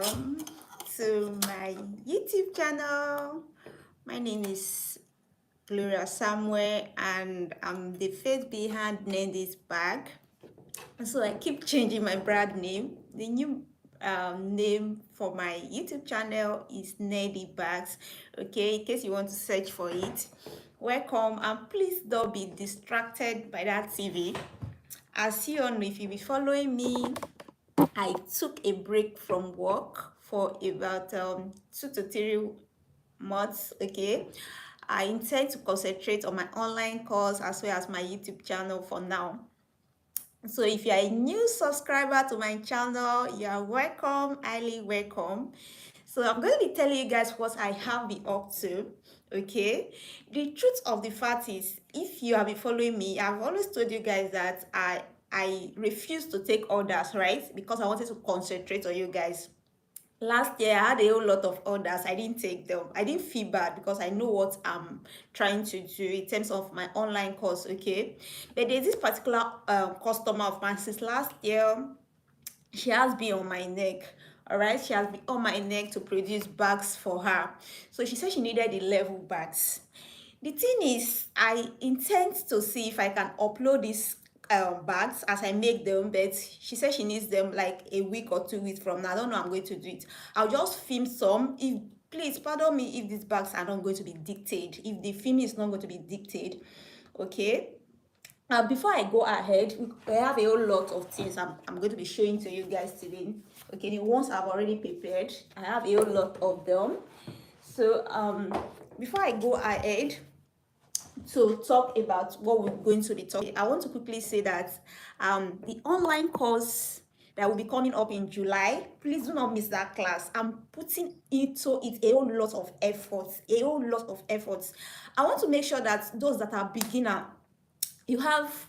welcome to my YouTube channel. My name is Gloria Samuel and I'm the face behind Nnedibags. So I keep changing my brand name. The new name for my YouTube channel is Nnedibags. Okay, in case you want to search for it. Welcome and please don't be distracted by that TV. As you all know, if you be following me, I took a break from work for about 2 to 3 months. Okay, I intend to concentrate on my online course as well as my YouTube channel for now. So if you are a new subscriber to my channel, you are welcome, highly welcome. So I'm going to be telling you guys what I have been up to. Okay, the truth of the fact is, if you have been following me, I've always told you guys that I refuse to take orders, right? Because I wanted to concentrate on you guys. Last year I had a whole lot of orders. I didn't take them. I didn't feel bad because I know what I'm trying to do in terms of my online course. Okay, but there's this particular customer of mine since last year. She has been on my neck. All right, she has been on my neck to produce bags for her. So she said she needed the level bags. The thing is, I intend to see if I can upload these bags as I make them, but she said she needs them like a week or 2 weeks from now. I don't know how I'm going to do it. I'll just film some. If please pardon me if these bags are not going to be dictated, if the film is not going to be dictated. Okay, before I go ahead, we have a whole lot of things I'm going to be showing to you guys today. Okay, the ones I've already prepared, I have a whole lot of them. So before I go ahead to talk about what we're going to be talking, I want to quickly say that the online course that will be coming up in July, please do not miss that class. I'm putting into it a whole lot of efforts, I want to make sure that those that are beginner, you have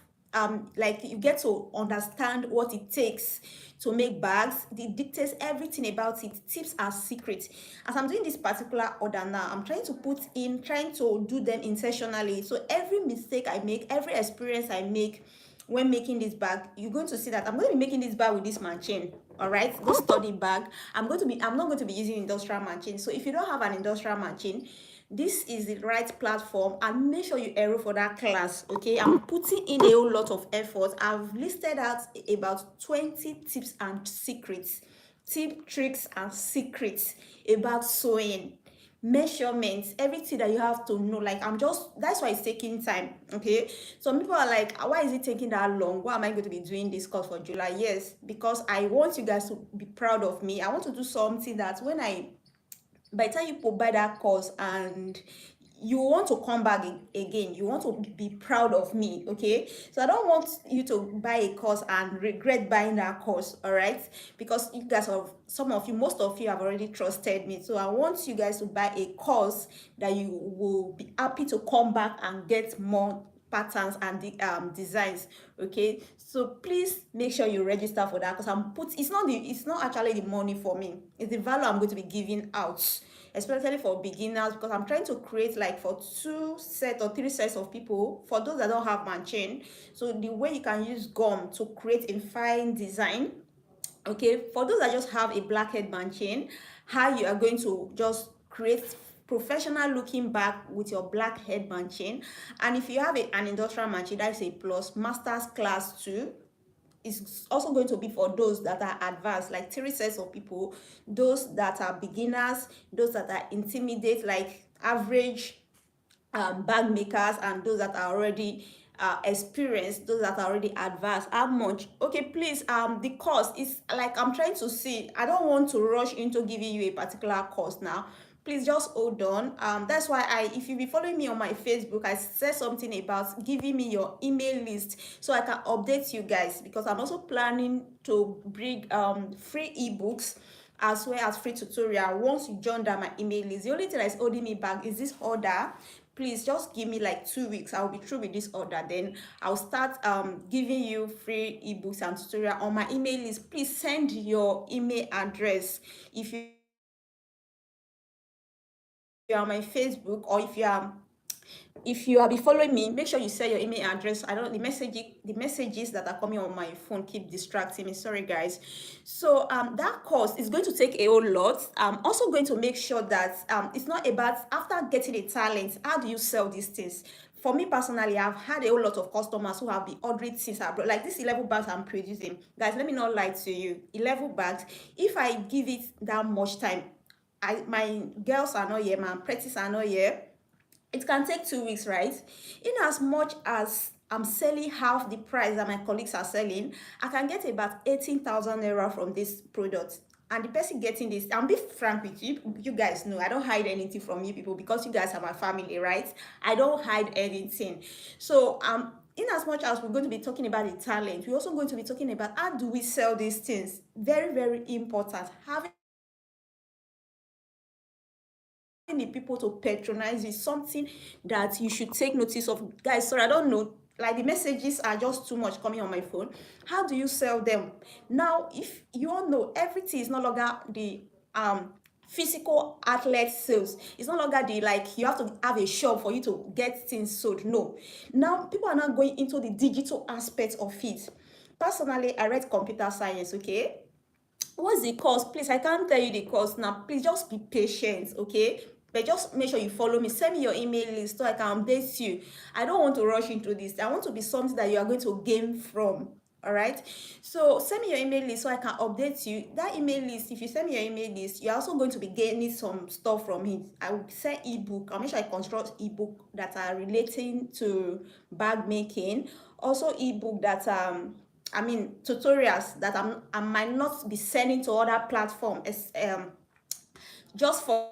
like you get to understand what it takes to make bags. It dictates everything about it, tips and secrets. As I'm doing this particular order now, I'm trying to do them intentionally, so every mistake I make, every experience I make when making this bag, you're going to see that I'm going to be making this bag with this machine. All right, this study bag, I'm not going to be using industrial machine. So if you don't have an industrial machine, this is the right platform, and make sure you enroll for that class. Okay, I'm putting in a whole lot of effort. I've listed out about 20 tips and secrets, tricks and secrets about sewing, measurements, everything that you have to know. Like, that's why it's taking time. Okay, some people are like, why is it taking that long? Why am I going to be doing this course for July? Yes, because I want you guys to be proud of me. I want to do something that when by the time you buy that course and you want to come back again, you want to be proud of me. Okay, so I don't want you to buy a course and regret buying that course. All right, because you guys have, some of you, most of you have already trusted me, so I want you guys to buy a course that you will be happy to come back and get more patterns and the designs. Okay, so please make sure you register for that, because it's not actually the money for me, it's the value I'm going to be giving out, especially for beginners, because I'm trying to create like for 2 or 3 sets of people, for those that don't have machine. So the way you can use gum to create a fine design. Okay, for those that just have a blackhead machine, how you are going to just create professional looking bag with your blackhead machine. And if you have an industrial machine, that's a plus. Masters class 2 is also going to be for those that are advanced, like 3 sets of people, those that are beginners, those that are intermediate, like average bag makers, and those that are already experienced, those that are already advanced. How much? Okay, please, the cost is like, I'm trying to see, I don't want to rush into giving you a particular cost now. Please just hold on. That's why if you be following me on my Facebook, I said something about giving me your email list so I can update you guys, because I'm also planning to bring free ebooks as well as free tutorial once you join that my email list. The only thing that is holding me back is this order. Please just give me like 2 weeks, I'll be through with this order, then I'll start giving you free ebooks and tutorial on my email list. Please send your email address if you are on my Facebook, or if you are If you have been following me, make sure you set your email address. I don't the messages that are coming on my phone keep distracting me. Sorry guys. So that course is going to take a whole lot. I'm also going to make sure that it's not about after getting a talent, how do you sell these things? For me personally, I've had a whole lot of customers who have been ordering things abroad. Like this 11 bags I'm producing. Guys, let me not lie to you. 11 bags, if I give it that much time, my girls are not here, my apprentices are not here, it can take 2 weeks, right? In as much as I'm selling half the price that my colleagues are selling, I can get about 18,000 naira from this product. And the person getting this, I'm being frank with you. You guys know I don't hide anything from you people because you guys are my family, right? I don't hide anything. So in as much as we're going to be talking about the talent, we're also going to be talking about how do we sell these things. Very, very important. Having the people to patronize is something that you should take notice of. Guys, sorry, I don't know, like the messages are just too much coming on my phone. How do you sell them now? If you all know, everything is no longer the physical outlet sales. It's no longer the, like, you have to have a shop for you to get things sold. No, now people are not going into the digital aspect of it. Personally, I read computer science, okay? What's the cost? Please, I can't tell you the cost now. Please just be patient, okay? But just make sure you follow me. Send me your email list so I can update you. I don't want to rush into this. I want to be something that you are going to gain from. All right. So send me your email list so I can update you. That email list, if you send me your email list, you're also going to be gaining some stuff from it. I will send ebook. I'll make sure I construct ebook that are relating to bag making. Also ebook that tutorials that I might not be sending to other platforms just for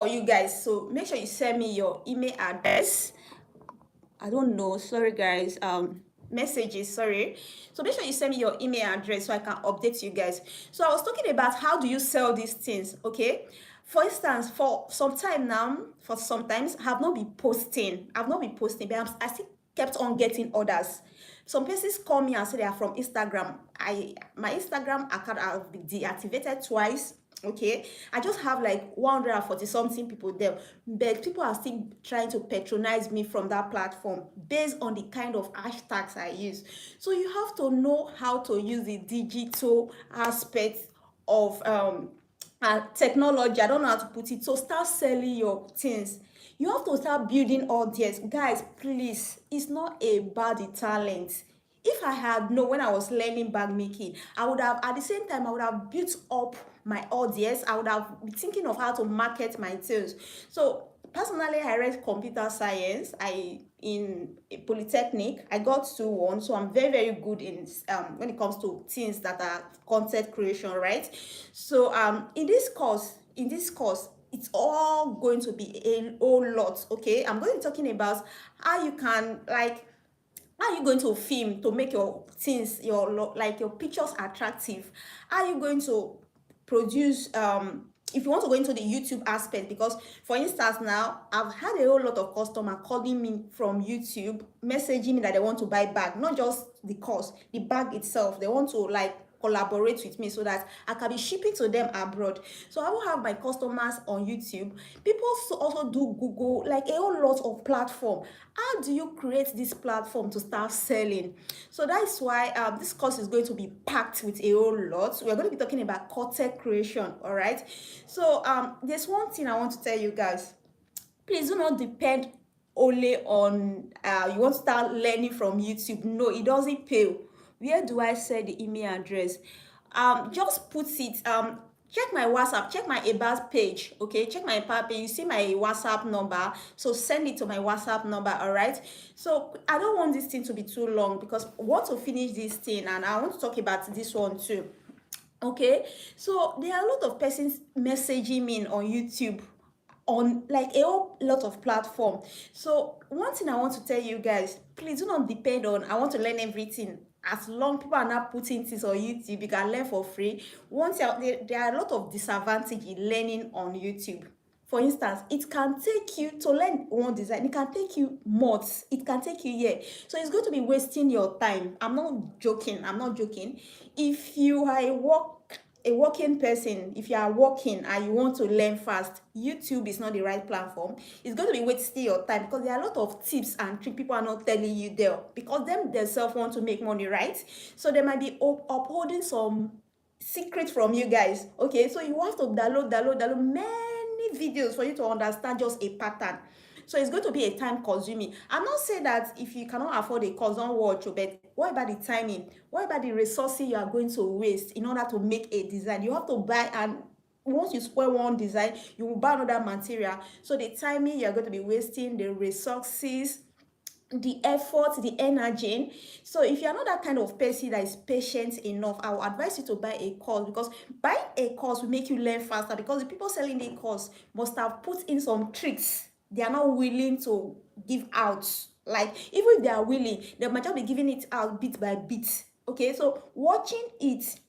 you guys. So make sure you send me your email address. I don't know, sorry guys, messages, sorry. So make sure you send me your email address so I can update you guys. So I was talking about how do you sell these things, okay? For instance, for some time now, for sometimes I've not been posting, but I still kept on getting orders. Some places call me and say they are from Instagram. My Instagram account have been deactivated twice. Okay, I just have like 140 something people there, but people are still trying to patronize me from that platform based on the kind of hashtags I use. So you have to know how to use the digital aspect of technology. I don't know how to put it. So start selling your things. You have to start building audience. Guys, please, it's not about the talent. If I had known when I was learning bag making, I would have, at the same time, I would have built up my audience. I would have been thinking of how to market my sales. So personally, I read computer science. I in a polytechnic, I got 2-1, so I'm very, very good in when it comes to things that are content creation, right? So in this course, it's all going to be a whole lot. Okay, I'm going to be talking about how you can, like, how are you going to film to make your things, your pictures attractive? How are you going to produce, if you want to go into the YouTube aspect? Because for instance, now I've had a whole lot of customer calling me from YouTube, messaging me that they want to buy bag, not just the cost, the bag itself. They want to, like, collaborate with me so that I can be shipping to them abroad. So I will have my customers on YouTube. People also do Google, like a whole lot of platform. How do you create this platform to start selling? So that's why this course is going to be packed with a whole lot. We're going to be talking about content creation, all right? So there's one thing I want to tell you guys. Please do not depend only on you want to start learning from YouTube. No, it doesn't pay. Where do I set the email address? Just put it, check my WhatsApp, check my about page, okay? Check my about page, you see my WhatsApp number, so send it to my WhatsApp number, all right? So I don't want this thing to be too long because I want to finish this thing and I want to talk about this one too. Okay, so there are a lot of persons messaging me on YouTube, on like a whole lot of platform. So one thing I want to tell you guys, please do not depend on I want to learn everything. As long people are not putting things on YouTube, you can learn for free. There are a lot of disadvantage in learning on YouTube. For instance, it can take you to learn one design, it can take you months, it can take you years. So it's going to be wasting your time. I'm not joking. If you are a a working person, if you are working and you want to learn fast, YouTube is not the right platform. It's going to be wasting your time, because there are a lot of tips and tricks people are not telling you there, because them themselves want to make money, right? So they might be upholding some secret from you guys. Okay, so you have to download many videos for you to understand just a pattern. So it's going to be a time consuming. I'm not saying that if you cannot afford a course, don't watch, but what about the timing? What about the resources you are going to waste in order to make a design? You have to buy, and once you spoil one design, you will buy another material. So the timing you're going to be wasting, the resources, the effort, the energy. So if you're not that kind of person that is patient enough, I will advise you to buy a course, because buying a course will make you learn faster, because the people selling the course must have put in some tricks they are not willing to give out. Like, even if they are willing, they might just be giving it out bit by bit. Okay, so watching it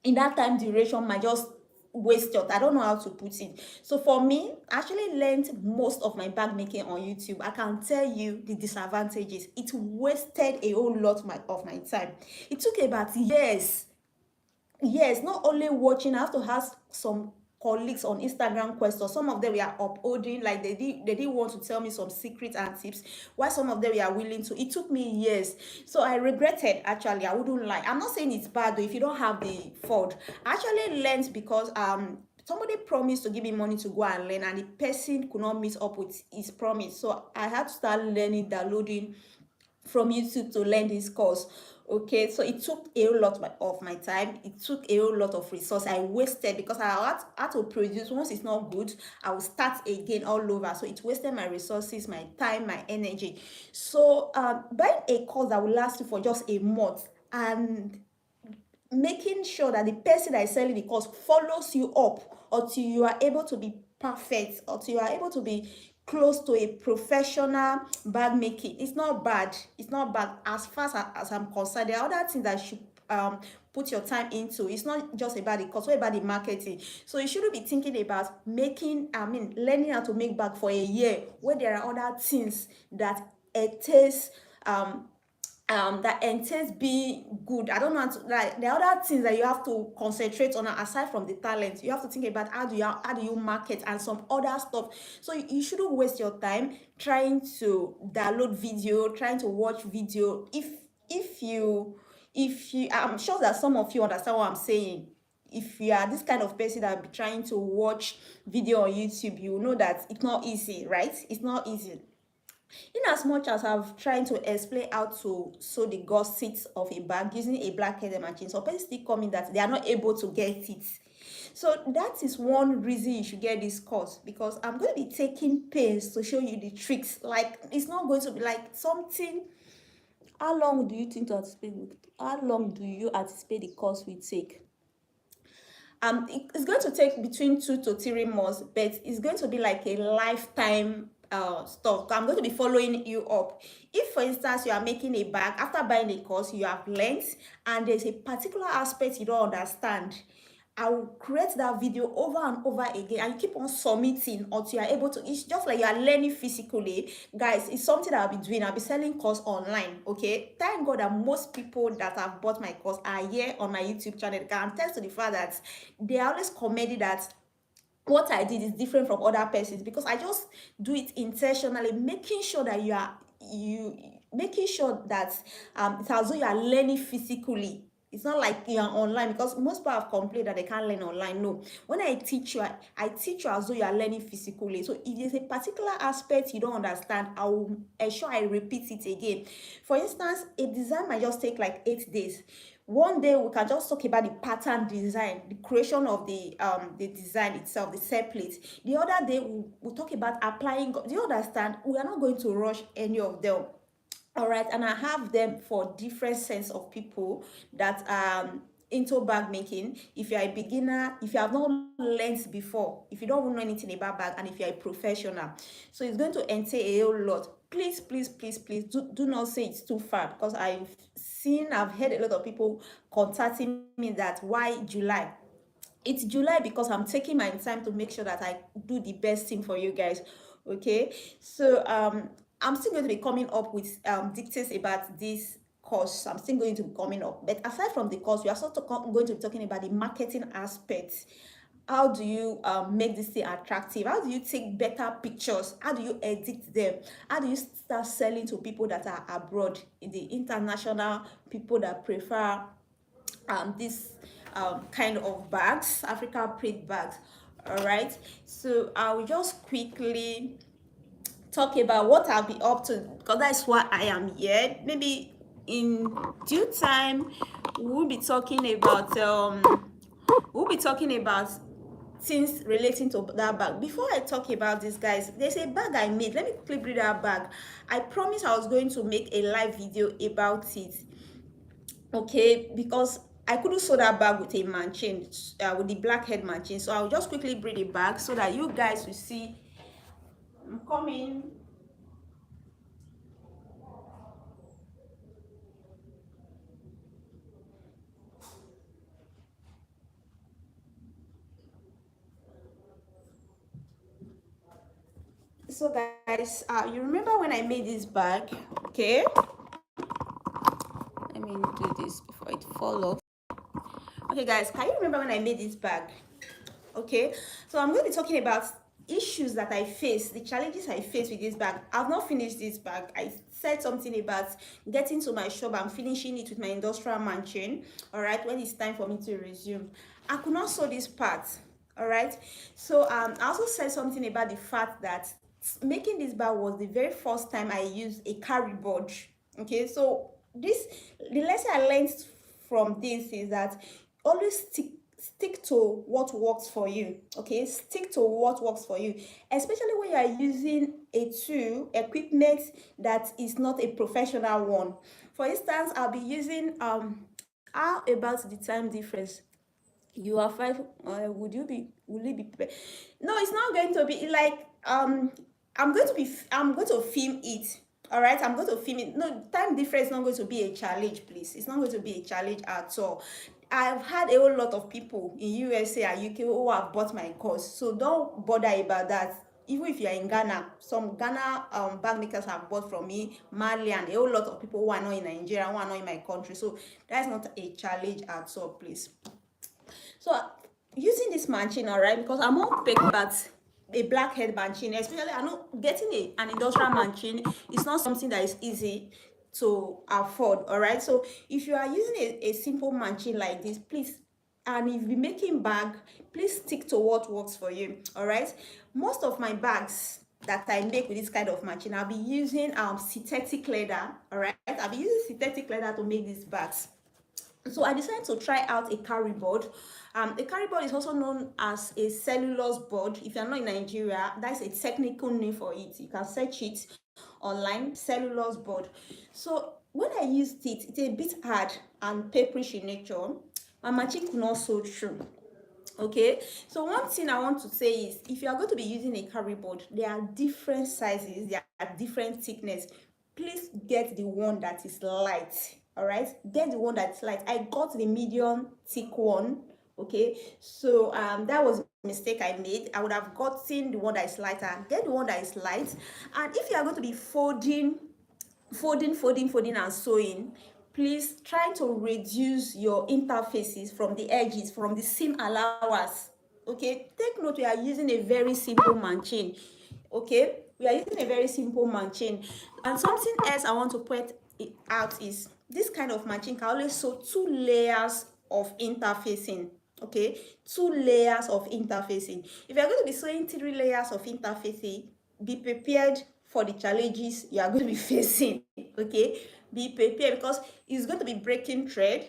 in that time duration might just waste your time. I don't know how to put it. So for me, I actually learned most of my bag making on YouTube. I can tell you the disadvantages. It wasted a whole lot of my time. It took about yes, not only watching. I have to ask some colleagues on Instagram questions. Some of them were upholding, like they didn't want to tell me some secrets and tips, while some of them were willing to. It took me years, so I regretted. Actually, I wouldn't lie. I'm not saying it's bad though if you don't have the fund. I actually learned because somebody promised to give me money to go and learn, and the person could not meet up with his promise, so I had to start learning, downloading from YouTube to learn this course. Okay, so it took a lot of my time. It took a whole lot of resource I wasted, because I had to produce. Once it's not good, I will start again all over. So it wasted my resources, my time, my energy. So buying a course that will last you for just a month, and making sure that the person that is selling the course follows you up until you are able to be perfect, until you are able to be close to a professional bag making. It's not bad. It's not bad as far as I'm concerned. There are other things that you should put your time into. It's not just about the course, what about the marketing? So you shouldn't be thinking about learning how to make bag for a year, where there are other things that it takes that entails being good. I don't know how to, like, there are other things that you have to concentrate on aside from the talent. You have to think about how do you market and some other stuff. So you shouldn't waste your time trying to download video, trying to watch video. If you I'm sure that some of you understand what I'm saying. If you are this kind of person that be trying to watch video on YouTube, you know that it's not easy, right? It's not easy. In as much as I've tried to explain how to sew the gussets of a bag using a black-headed machine, some people still come in that they are not able to get it. So that is one reason you should get this course, because I'm going to be taking pains to show you the tricks. Like, it's not going to be like something. How long do you think to anticipate? How long do you anticipate the course will take? It's going to take between 2 to 3 months, but it's going to be like a lifetime stuff. I'm going to be following you up. If, for instance, you are making a bag after buying a course, you have learned, and there's a particular aspect you don't understand, I will create that video over and over again, and you keep on submitting until you are able to. It's just like you are learning physically, guys. It's something that I'll be doing. I'll be selling course online. Okay, thank God that most people that have bought my course are here on my YouTube channel. Can attest to the fact that they are always commenting that what I did is different from other persons, because I just do it intentionally, making sure that you making sure that it's as though you are learning physically. It's not like you are online, because most people have complained that they can't learn online. No, when I teach you, I teach you as though you are learning physically. So if there's a particular aspect you don't understand, I will ensure I repeat it again. For instance, a design might just take like 8 days. One day we can just talk about the pattern design, the creation of the design itself, the template. The other day we'll talk about applying. Do you understand? We are not going to rush any of them. All right, and I have them for different sets of people that into bag making. If you're a beginner, if you have not learned before, if you don't know anything about bag, and if you're a professional, so it's going to entail a whole lot. Please, please, please, please do not say it's too far, because I've heard a lot of people contacting me that why July. It's July because I'm taking my time to make sure that I do the best thing for you guys. Okay, so I'm still going to be coming up with details about this course. I'm still going to be coming up. But aside from the course, we are also going to be talking about the marketing aspect. How do you make this thing attractive? How do you take better pictures? How do you edit them? How do you start selling to people that are abroad, in the international people that prefer this kind of bags, Africa print bags? All right, so I will just quickly talk about what I'll be up to, because that's why I am here. Maybe in due time we'll be talking about things relating to that bag. Before I talk about this, guys, there's a bag I made. Let me quickly bring that bag. I promised I was going to make a live video about it, okay, because I couldn't sew that bag with a machine, with the blackhead machine. So I'll just quickly bring it back so that you guys will see. I'm coming. So guys, you remember when I made this bag? Okay, let me do this before it fall off. Okay guys, can you remember when I made this bag? Okay, so I'm going to be talking about issues that I face, the challenges I face with this bag. I've not finished this bag. I said something about getting to my shop and finishing it with my industrial machine. All right, when it's time for me to resume, I could not sew this part. All right, so I also said something about the fact that making this bag was the very first time I used a carry board. Okay, so the lesson I learned from this is that always stick to what works for you. Okay, stick to what works for you, especially when you are using a tool equipment that is not a professional one. For instance, I'll be using how about the time difference? You are 5, will it be prepared? No, it's not going to be like I'm going to film it. All right, I'm going to film it. No, time difference is not going to be a challenge, please. It's not going to be a challenge at all. I've had a whole lot of people in USA and UK who have bought my course, so don't bother about that. Even if you're in Ghana, some Ghana bag makers have bought from me, Mali, and a whole lot of people who are not in Nigeria, who are not in my country. So that's not a challenge at all, please. So using this machine, all right, because I'm on pick that a blackhead machine, especially I know getting an industrial machine is not something that is easy to afford. All right, so if you are using a simple machine like this, please, and if you're making bag, please stick to what works for you. All right, most of my bags that I make with this kind of machine, I'll be using synthetic leather. All right, I'll be using synthetic leather to make these bags. So I decided to try out a carry board. A carry board is also known as a cellulose board. If you're not in Nigeria, that's a technical name for it. You can search it online, cellulose board. So when I used it, it's a bit hard and paperish in nature. My machine could not sew through. Okay, so one thing I want to say is, if you are going to be using a carry board, there are different sizes, there are different thickness. Please get the one that is light. All right, get the one that's light. I got the medium thick one. Okay, so that was a mistake I made. I would have gotten the one that is lighter. Get the one that is light. And if you are going to be folding and sewing, please try to reduce your interfaces from the edges, from the seam allowance. Okay, take note, we are using a very simple machine. Okay, we are using a very simple machine. And something else I want to point out is, this kind of machine can always sew 2 layers of interfacing. Okay, 2 layers of interfacing. If you're going to be sewing 3 layers of interfacing, be prepared for the challenges you are going to be facing. Okay, be prepared, because it's going to be breaking thread,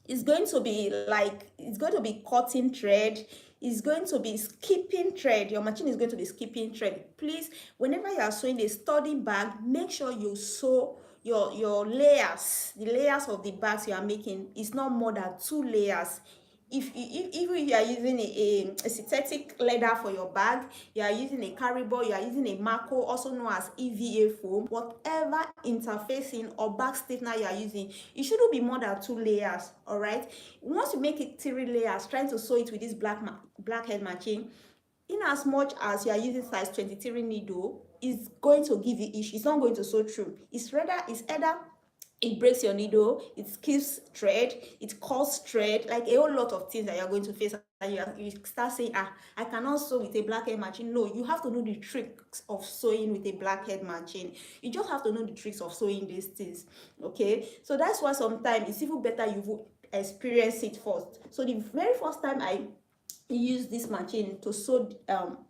it's going to be cutting thread, it's going to be skipping thread. Your machine is going to be skipping thread. Please, whenever you are sewing a sturdy bag, make sure you sew your layers. The layers of the bags you are making is not more than 2 layers. If you are using a synthetic leather for your bag, you are using a carry board, you are using a Marco, also known as EVA foam, whatever interfacing or bag stiffener you are using, it shouldn't be more than 2 layers. All right, once you make it 3 layers, trying to sew it with this blackhead machine, in as much as you are using size 23 needle, is going to give you issue. It's not going to sew through. It's either it breaks your needle, it skips thread, it causes thread, like a whole lot of things that you're going to face. And you start saying, I cannot sew with a blackhead machine. No, you have to know the tricks of sewing with a blackhead machine. You just have to know the tricks of sewing these things. Okay, so that's why sometimes it's even better you experience it first. So the very first time I use this machine to sew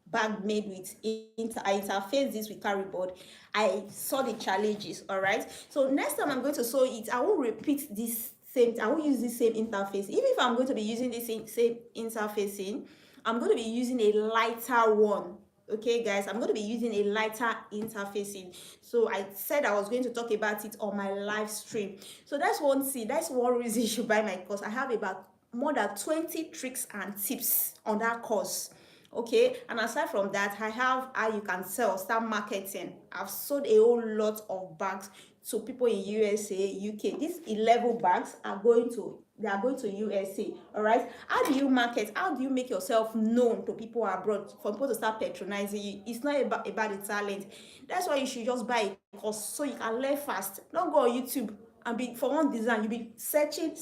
bag made with I interface this with carry board, I saw the challenges. All right, so next time I'm going to sew it, I will repeat this same, I will use this same interface. Even if I'm going to be using this same interfacing, I'm going to be using a lighter one. Okay guys, I'm going to be using a lighter interfacing. So I said I was going to talk about it on my live stream. So that's one thing, that's one reason you should buy my course. I have about more than 20 tricks and tips on that course. Okay, and aside from that, I have how you can sell, start marketing. I've sold a whole lot of bags to people in USA, UK. These 11 bags are going to, they are going to USA. All right, how do you market? How do you make yourself known to people abroad, for people to start patronizing you? It's not about the talent. That's why you should just buy a course so you can learn fast. Don't go on YouTube and be for one design, you be searching,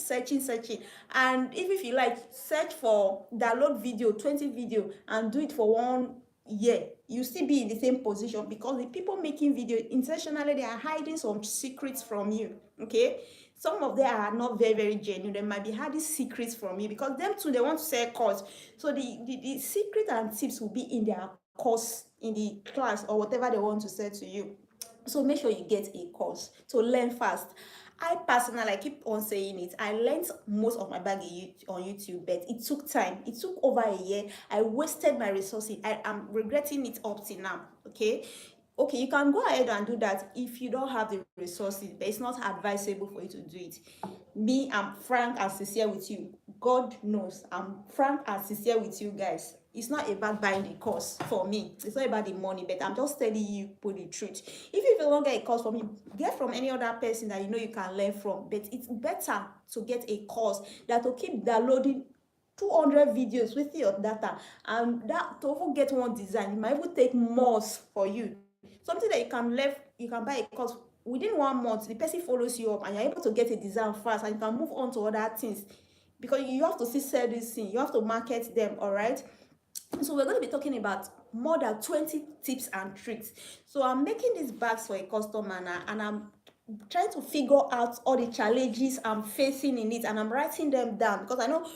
and if you like, search for download video 20 video and do it for 1 year, you still be in the same position, because the people making video intentionally, they are hiding some secrets from you. Okay, some of them are not very genuine. They might be hiding secrets from you, because them too, they want to sell course. So the secret and tips will be in their course, in the class, or whatever they want to sell to you. So make sure you get a course to learn fast. I personally, I keep on saying it, I learned most of my bag on YouTube, but it took time. It took over a year. I wasted my resources. I am regretting it up till now. Okay, you can go ahead and do that if you don't have the resources, but it's not advisable for you to do it. Me, I'm frank and sincere with you. God knows I'm frank and sincere with you guys. It's not about buying the course for me. It's not about the money, but I'm just telling you put the truth. If you don't get a course from me, get from any other person that you know you can learn from. But it's better to get a course that will keep downloading 200 videos with your data, and that to even get one design, it might even take months for you. Something that you can learn, you can buy a course within 1 month, the person follows you up and you're able to get a design fast, and you can move on to other things, because you have to still sell this thing, you have to market them. All right, so we're going to be talking about more than 20 tips and tricks. So I'm making these bags for a customer now, and I'm trying to figure out all the challenges I'm facing in it, and I'm writing them down, because I know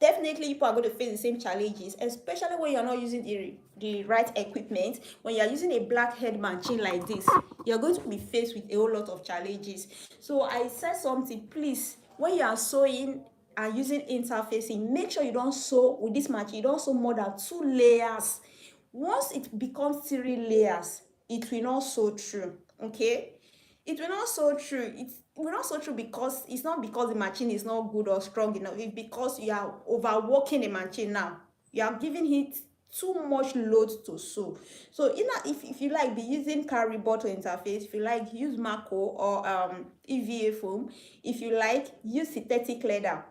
definitely people are going to face the same challenges, especially when you're not using the right equipment. When you're using a blackhead machine like this, you're going to be faced with a whole lot of challenges. So I said something, please, when you are sewing and using interfacing, make sure you don't sew with this machine, you don't sew more than 2 layers. Once it becomes 3 layers, it will not sew through. Okay, it will not sew through. It will not sew through, because it's not because the machine is not good or strong enough. It's because you are overworking the machine now. You are giving it too much load to sew. So if you like, be using carry board to interface. If you like, use Mako or EVA foam. If you like, use synthetic leather.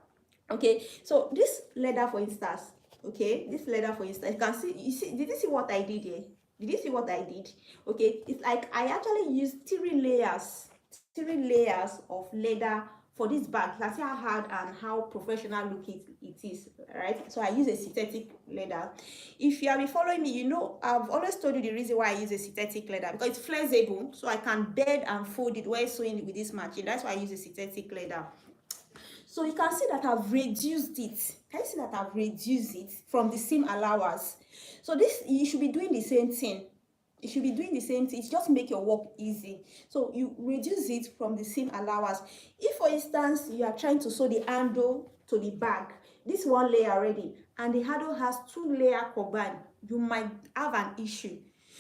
Okay, so this leather, for instance, okay, this leather, for instance, you can see, did you see what I did here? Did you see what I did? Okay, it's like I actually used 3 layers of leather for this bag. You can see how hard and how professional looking it is, right? So I use a synthetic leather. If you have been following me, you know I've always told you the reason why I use a synthetic leather, because it's flexible, so I can bend and fold it while sewing with this machine. That's why I use a synthetic leather. So you can see that I've reduced it. Can you see that I've reduced it from the seam allowance? So this, you should be doing the same thing. You should be doing the same thing. It just make your work easy. So you reduce it from the seam allowance. If, for instance, you are trying to sew the handle to the bag, this 1 layer already, and the handle has 2 layers combined, you might have an issue.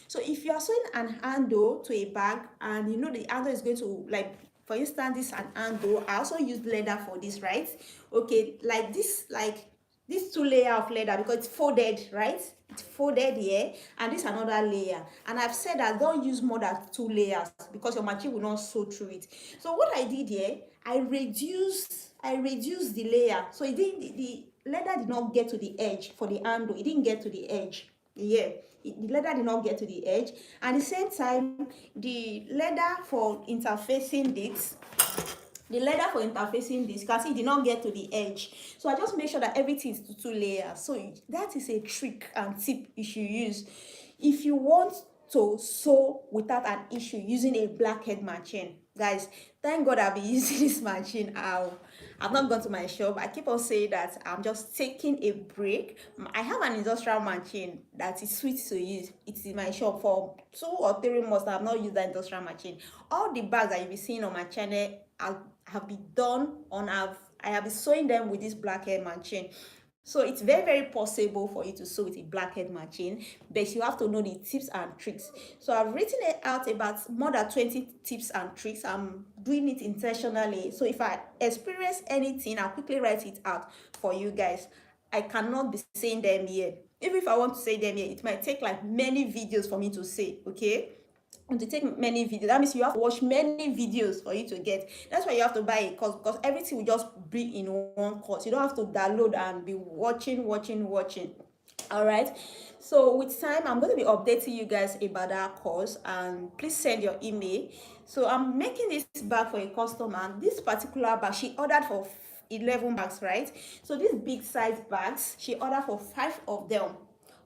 So if you are sewing an handle to a bag, and you know the handle is going to, like, for instance, this is an handle. I also use leather for this, right? Okay, like this 2 layer of leather, because it's folded, right? It's folded here, and this another layer. And I've said that don't use more than 2 layers, because your machine will not sew through it. So what I did here, I reduced the layer, so it didn't, the leather did not get to the edge for the handle. It didn't get to the edge. Yeah, the leather did not get to the edge. And at the same time, the leather for interfacing this, the leather for interfacing this, you can see it did not get to the edge, so I just make sure that everything is to 2 layers. So that is a trick and tip you should use if you want to sew without an issue using a blackhead machine. Guys, thank God I've been using this machine. I've not gone to my shop. I keep on saying that I'm just taking a break. I have an industrial machine that is sweet to use. It's in my shop for 2 or 3 months. I have not used that industrial machine. All the bags that you'll be seeing on my channel have been done on, I have been sewing them with this blackhead machine. So it's very, very possible for you to sew with a blackhead machine, but you have to know the tips and tricks. So I've written it out about more than 20 tips and tricks. I'm doing it intentionally. So if I experience anything, I'll quickly write it out for you guys. I cannot be saying them here. Even if I want to say them here, it might take like many videos for me to say, okay? And to take many videos, that means you have to watch many videos for you to get. That's why you have to buy a course, because everything will just be in one course. You don't have to download and be watching. All right, so with time I'm going to be updating you guys about that course, and please send your email. So I'm making this bag for a customer. This particular bag she ordered for 11 bags, right? So these big size bags she ordered for 5 of them.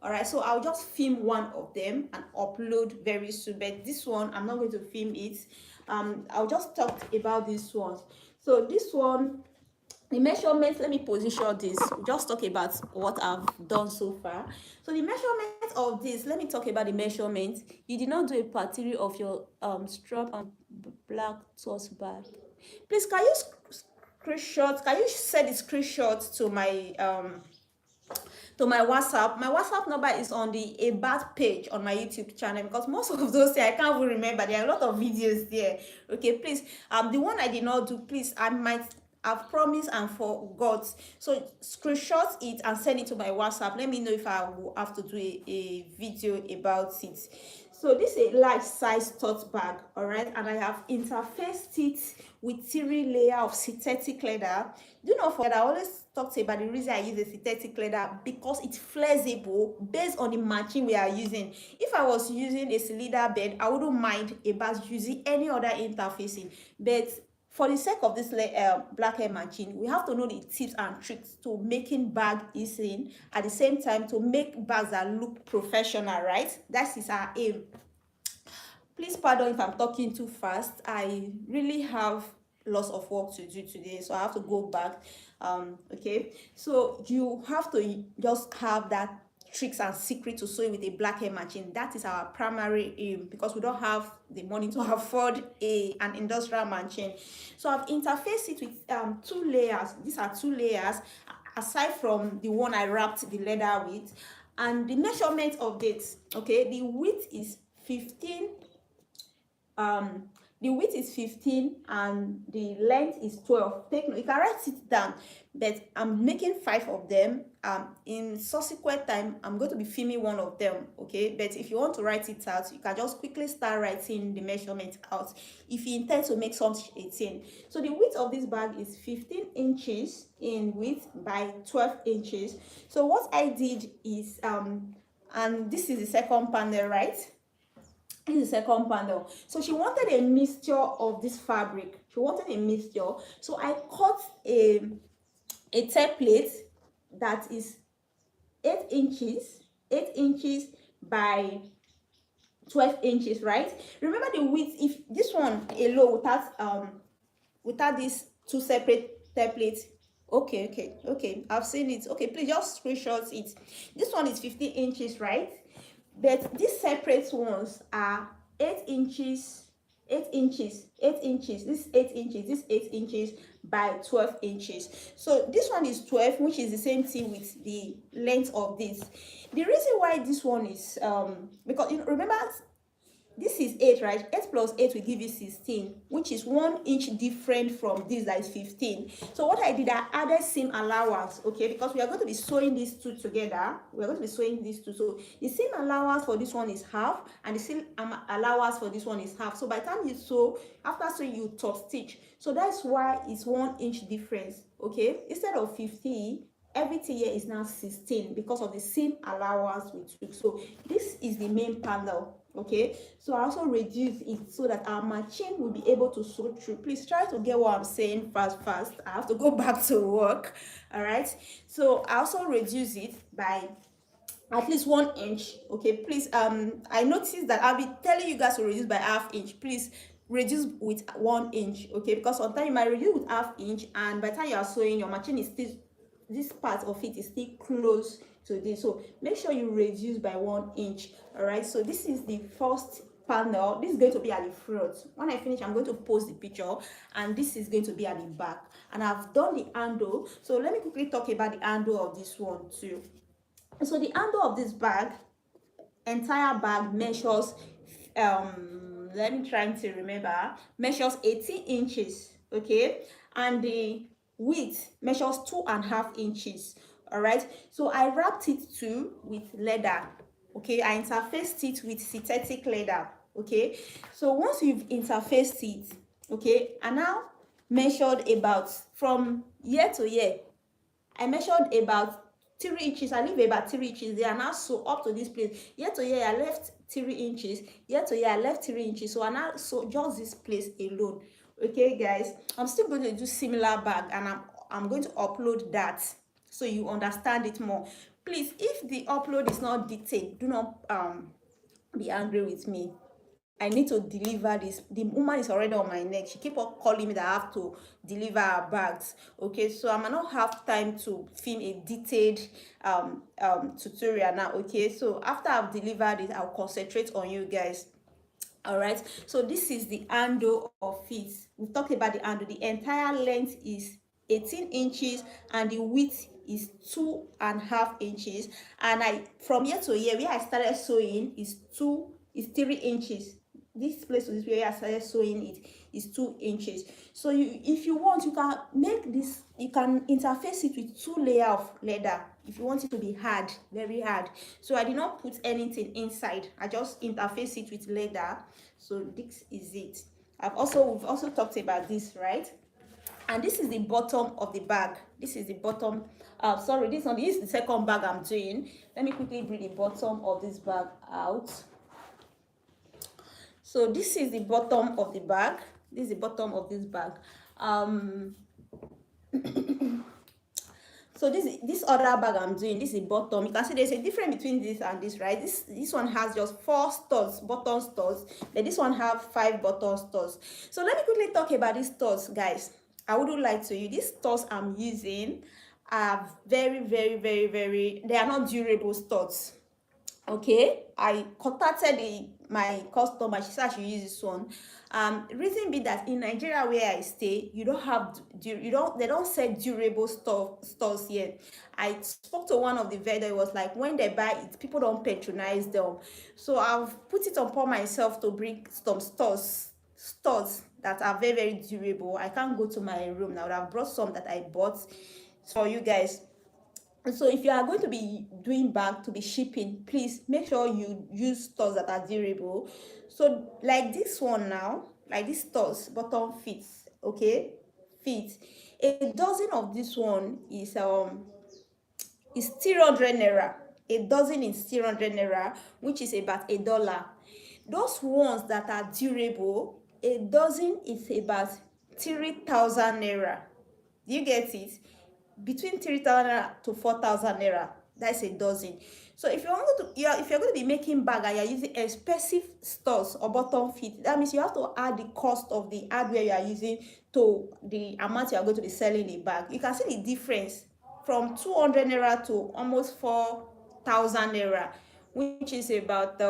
All right, so I'll just film one of them and upload very soon, but this one I'm not going to film it. I'll just talk about this one. So this one, the measurements, let me position this. We'll just talk about what I've done so far. So the measurement of this, let me talk about the measurement. You did not do a pattern of your strap and black tote bag. Please, can you screenshot, can you send the screenshot to my WhatsApp? My WhatsApp number is on the about page on my YouTube channel, because most of those things I can't even remember. There are a lot of videos there. Okay, please, the one I did not do, please, I might have promised and forgot. So screenshot it and send it to my WhatsApp. Let me know if I will have to do a video about it. So this is a large size tote bag, all right, and I have interfaced it with 3 layers of synthetic leather. Do not forget, I always talked about the reason I use a synthetic leather, because it's flexible based on the machine we are using. If I was using a cylinder bed, I wouldn't mind about using any other interfacing, but for the sake of this blackhead machine, we have to know the tips and tricks to making bag easy, at the same time to make bags that look professional, right? That is our aim. Please pardon if I'm talking too fast. I really have lots of work to do today, so I have to go back. Okay, so you have to just have that tricks and secret to sewing with a blackhead machine. That is our primary aim, because we don't have the money to afford an industrial machine. So I've interfaced it with 2 layers. These are 2 layers aside from the one I wrapped the leather with. And the measurement of this, okay, the width is 15, the width is 15 and the length is 12. Take note, you can write it down, but I'm making 5 of them. In subsequent time I'm going to be filming one of them, okay? But if you want to write it out, you can just quickly start writing the measurement out if you intend to make something 18. So the width of this bag is 15 inches in width by 12 inches. So what I did is and this is the second panel, right? This is the second panel. So she wanted a mixture of this fabric. She wanted a mixture. So I cut a template that is 8 inches by 12 inches, right? Remember the width. If this one alone without these 2 separate templates. Okay, I've seen it. Okay, please just screenshot it. This one is 15 inches, right? But these separate ones are 8 inches, 8 inches, 8 inches. This is 8 inches, this 8 inches by 12 inches. So this one is 12, which is the same thing with the length of this. The reason why this one is because you remember this is 8, right? 8 plus 8 will give you 16, which is 1 inch different from this that is 15. So what I did, I added seam allowance, okay, because we are going to be sewing these 2 together. We are going to be sewing these 2. So the seam allowance for this one is half, and the seam allowance for this one is half. So by the time you sew, after sewing, you top stitch. So that's why it's 1 inch difference, okay? Instead of 50, everything here is now 16 because of the seam allowance we took. So this is the main panel. Okay, so I also reduce it so that our machine will be able to sew through. Please try to get what I'm saying fast. I have to go back to work. All right, so I also reduce it by at least 1 inch. Okay, please, I noticed that I'll be telling you guys to reduce by half inch. Please reduce with 1 inch. Okay, because sometimes you might reduce with half inch, and by the time you are sewing, your machine is still, this part of it is still close to this, so make sure you reduce by 1 inch. All right, so this is the first panel. This is going to be at the front. When I finish, I'm going to post the picture, and this is going to be at the back, and I've done the handle. So let me quickly talk about the handle of this one too. So the handle of this bag, entire bag measures, let me try to remember, measures 18 inches. Okay, and the width measures 2.5 inches. All right, so I wrapped it too with leather. Okay, I interfaced it with synthetic leather. Okay, so once you've interfaced it, okay, I now measured about from year to year. I measured about 3 inches. I leave about 3 inches there, and now sew up to this place. Year to year I left 3 inches. Year to year I left 3 inches. So I now sew just this place alone. Okay, guys, I'm still going to do similar bag, and I'm going to upload that so you understand it more. Please, if the upload is not detailed, do not be angry with me. I need to deliver this. The woman is already on my neck. She keep on calling me that I have to deliver her bags. Okay, so I might not have time to film a detailed tutorial now. Okay, so after I've delivered it, I'll concentrate on you guys. All right, so this is the handle of it. We've talked about the handle. The entire length is 18 inches, and the width is 2.5 inches. And I, from year to year, where I started sewing is 3 inches. This place is where I started sewing it is 2 inches. So you, if you want, you can make this, you can interface it with 2 layers of leather if you want it to be hard, very hard. So I did not put anything inside, I just interface it with leather. So this is it. We've also talked about this, right? And this is the bottom of the bag. This is the bottom, sorry, this is the second bag I'm doing. Let me quickly bring the bottom of this bag out. So this is the bottom of the bag. This is the bottom of this bag. So this other bag I'm doing, this is the bottom. You can see there's a difference between this and this, right? This one has just 4 studs, button studs. Then this one have 5 button studs. So let me quickly talk about these studs, guys. I wouldn't lie to you. These studs I'm using are very, they are not durable studs. Okay, I contacted my customer. She said I should use this one. Reason be that in Nigeria where I stay, you don't have they don't sell durable stores here. I spoke to one of the vendor. It was like when they buy it, people don't patronize them. So I've put it upon myself to bring some stores that are very durable. I can't go to my room now. I've brought some that I bought for you guys. So if you are going to be doing bag to be shipping, please make sure you use stores that are durable. So like this one now, like this stores bottom fits, okay, fits. A dozen of this one is 300 naira. A dozen is 300 naira, which is about $1. Those ones that are durable, a dozen is about 3,000 naira. Do you get it? Between 3,000 naira to 4,000 naira. That's a dozen. So if if you're going to be making bag and you're using expensive stuffs or bottom fit, that means you have to add the cost of the hardware you are using to the amount you are going to be selling the bag. You can see the difference from 200 naira to almost 4,000 naira, which is about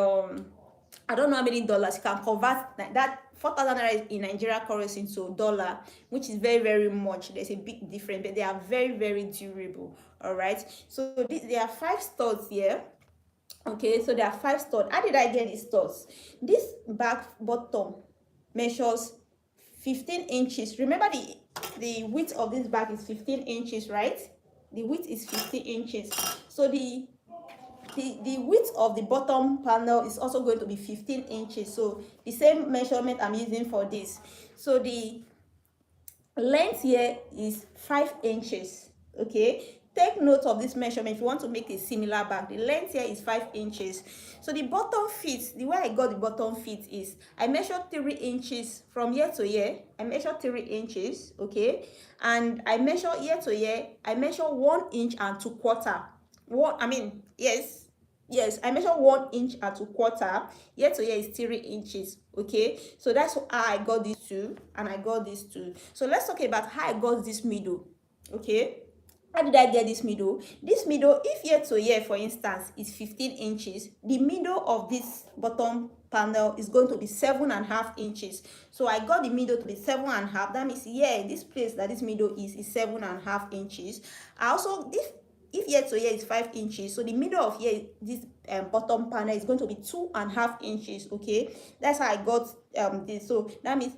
I don't know how many dollars. You can convert that 4,000 naira in Nigeria currency into dollar, which is very much. There's a big difference, but they are very durable. All right, so there are 5 studs here. Okay, so there are 5 studs. How did I get these studs? This back bottom measures 15 inches. Remember the width of this bag is 15 inches, right? The width is 15 inches. So the width of the bottom panel is also going to be 15 inches. So the same measurement I'm using for this. So the length here is 5 inches. Okay, take note of this measurement if you want to make a similar bag. The length here is 5 inches. So the bottom fit, the way I got the bottom fit is I measured 3 inches from here to here. I measured 3 inches, okay, and I measure here to here. I measure 1 inch and 2/4. Yes, I measure 1 inch and 2/4. Here to here is 3 inches. Okay, so that's how I got these two, and I got these two. So let's talk about how I got this middle. Okay, how did I get this middle? This middle, if here to here, for instance, is 15 inches, the middle of this bottom panel is going to be 7.5 inches. So I got the middle to be 7.5. That means here, this place that this middle is 7.5 inches. I also, if here to here is 5 inches, so the middle of here, this bottom panel is going to be 2.5 inches. Okay, that's how I got this. So that means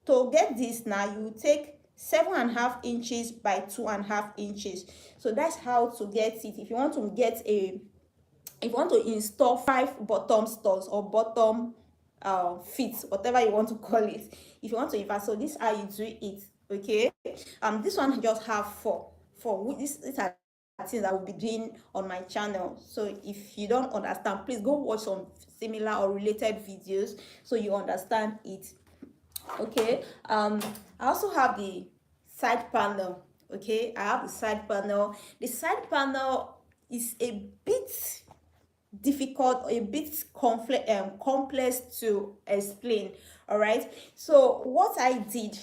to get this now, you take 7.5 inches by 2.5 inches. So that's how to get it. If you want to get if you want to install 5 bottom studs or bottom feet, whatever you want to call it, if you want to invert, so this is how you do it. Okay, this one just have four. These are things I will be doing on my channel. So if you don't understand, please go watch some similar or related videos so you understand it. Okay, I also have the side panel. Okay, I have the side panel. The side panel is a bit difficult, a bit complex to explain. All right, so what I did,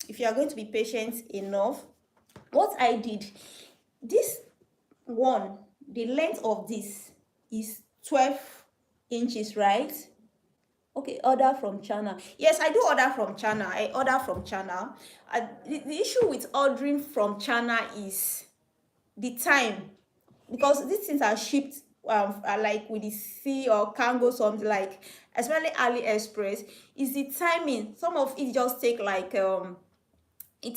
if you are going to be patient enough, what I did, this one, the length of this is 12 inches, right? Okay, order from China. Yes, I do order from China. I order from China. The issue with ordering from China is the time, because these things are shipped are like with the sea or cargo, something like, especially AliExpress, is the timing. Some of it just take like it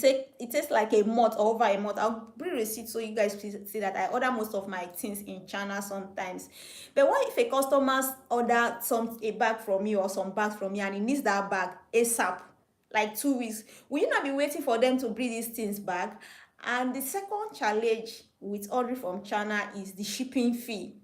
takes like a month or over a month. I'll bring receipt so you guys please see that I order most of my things in China sometimes. But what if a customer order a bag from you or some bags from you and he needs that bag ASAP, like 2 weeks? Will you not be waiting for them to bring these things back? And the second challenge with ordering from China is the shipping fee.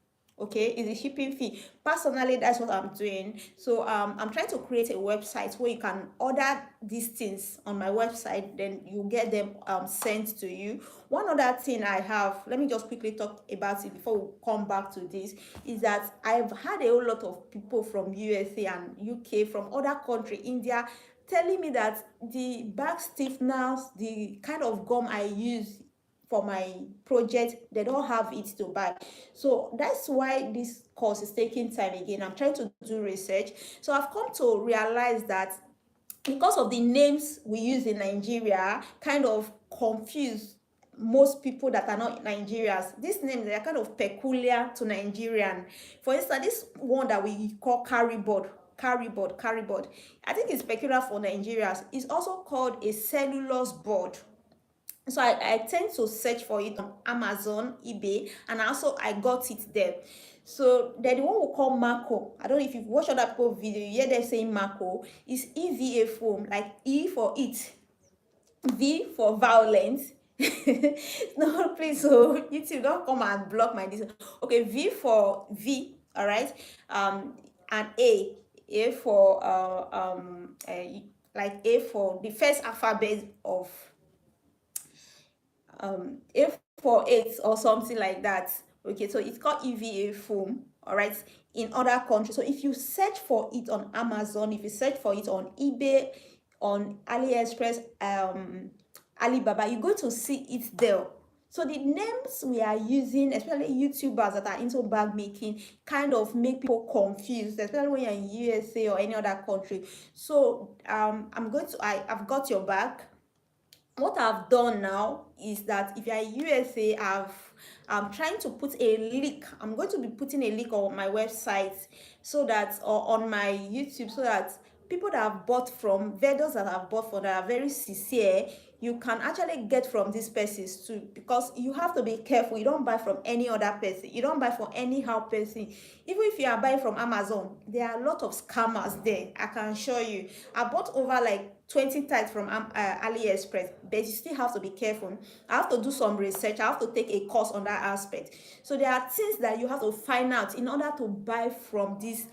Okay, is the shipping fee. Personally, that's what I'm doing. So I'm trying to create a website where you can order these things on my website, then you get them sent to you. One other thing I have, let me just quickly talk about it before we come back to this, is that I've had a whole lot of people from USA and UK, from other country, India, telling me that the bag stiffeners, the kind of gum I use for my project, they don't have it to buy. So that's why this course is taking time again. I'm trying to do research. So I've come to realize that because of the names we use in Nigeria, kind of confuse most people that are not Nigerians. These names, they are kind of peculiar to Nigerian. For instance, this one that we call carryboard, I think it's peculiar for Nigerians. It's also called a cellulose board. So I tend to search for it on Amazon, eBay, and also I got it there. So then the one we call Marco, I don't know if you've watched other people's video, you hear them saying Marco, is EVA foam, like E for it, V for violence. No, please, so YouTube, don't come and block my this. Okay, V for V, all right, and A for like A for the first alphabet of A for 8 or something like that. Okay, so it's called EVA foam, all right, in other countries. So if you search for it on Amazon, if you search for it on eBay, on AliExpress, Alibaba, you're going to see it there. So the names we are using, especially YouTubers that are into bag making, kind of make people confused, especially when you're in USA or any other country. So I've got your back. What I've done now is that if you're in USA, I'm trying to put a link. I'm going to be putting a link on my website, so that, or on my YouTube, so that people that have bought from, vendors that have bought from, that are very sincere, you can actually get from these persons too, because you have to be careful. You don't buy from any other person, you don't buy from anyhow person. Even if you are buying from Amazon, there are a lot of scammers there, I can show you. I bought over like 20 tags from AliExpress, but you still have to be careful. I have to do some research, I have to take a course on that aspect. So there are things that you have to find out in order to buy from these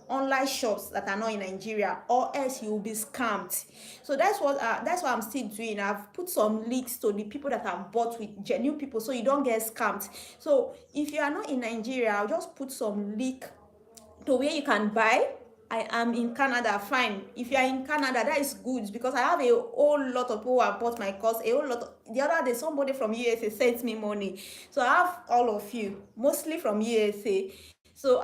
online shops that are not in Nigeria, or else you will be scammed. So that's what I'm still doing. I've put some links to the people that have bought with genuine people, so you don't get scammed. So if you are not in Nigeria, I'll just put some link to where you can buy. I am in Canada, fine. If you are in Canada, that is good, because I have a whole lot of people who have bought my course. A whole lot the other day, somebody from USA sent me money. So I have all of you, mostly from USA. So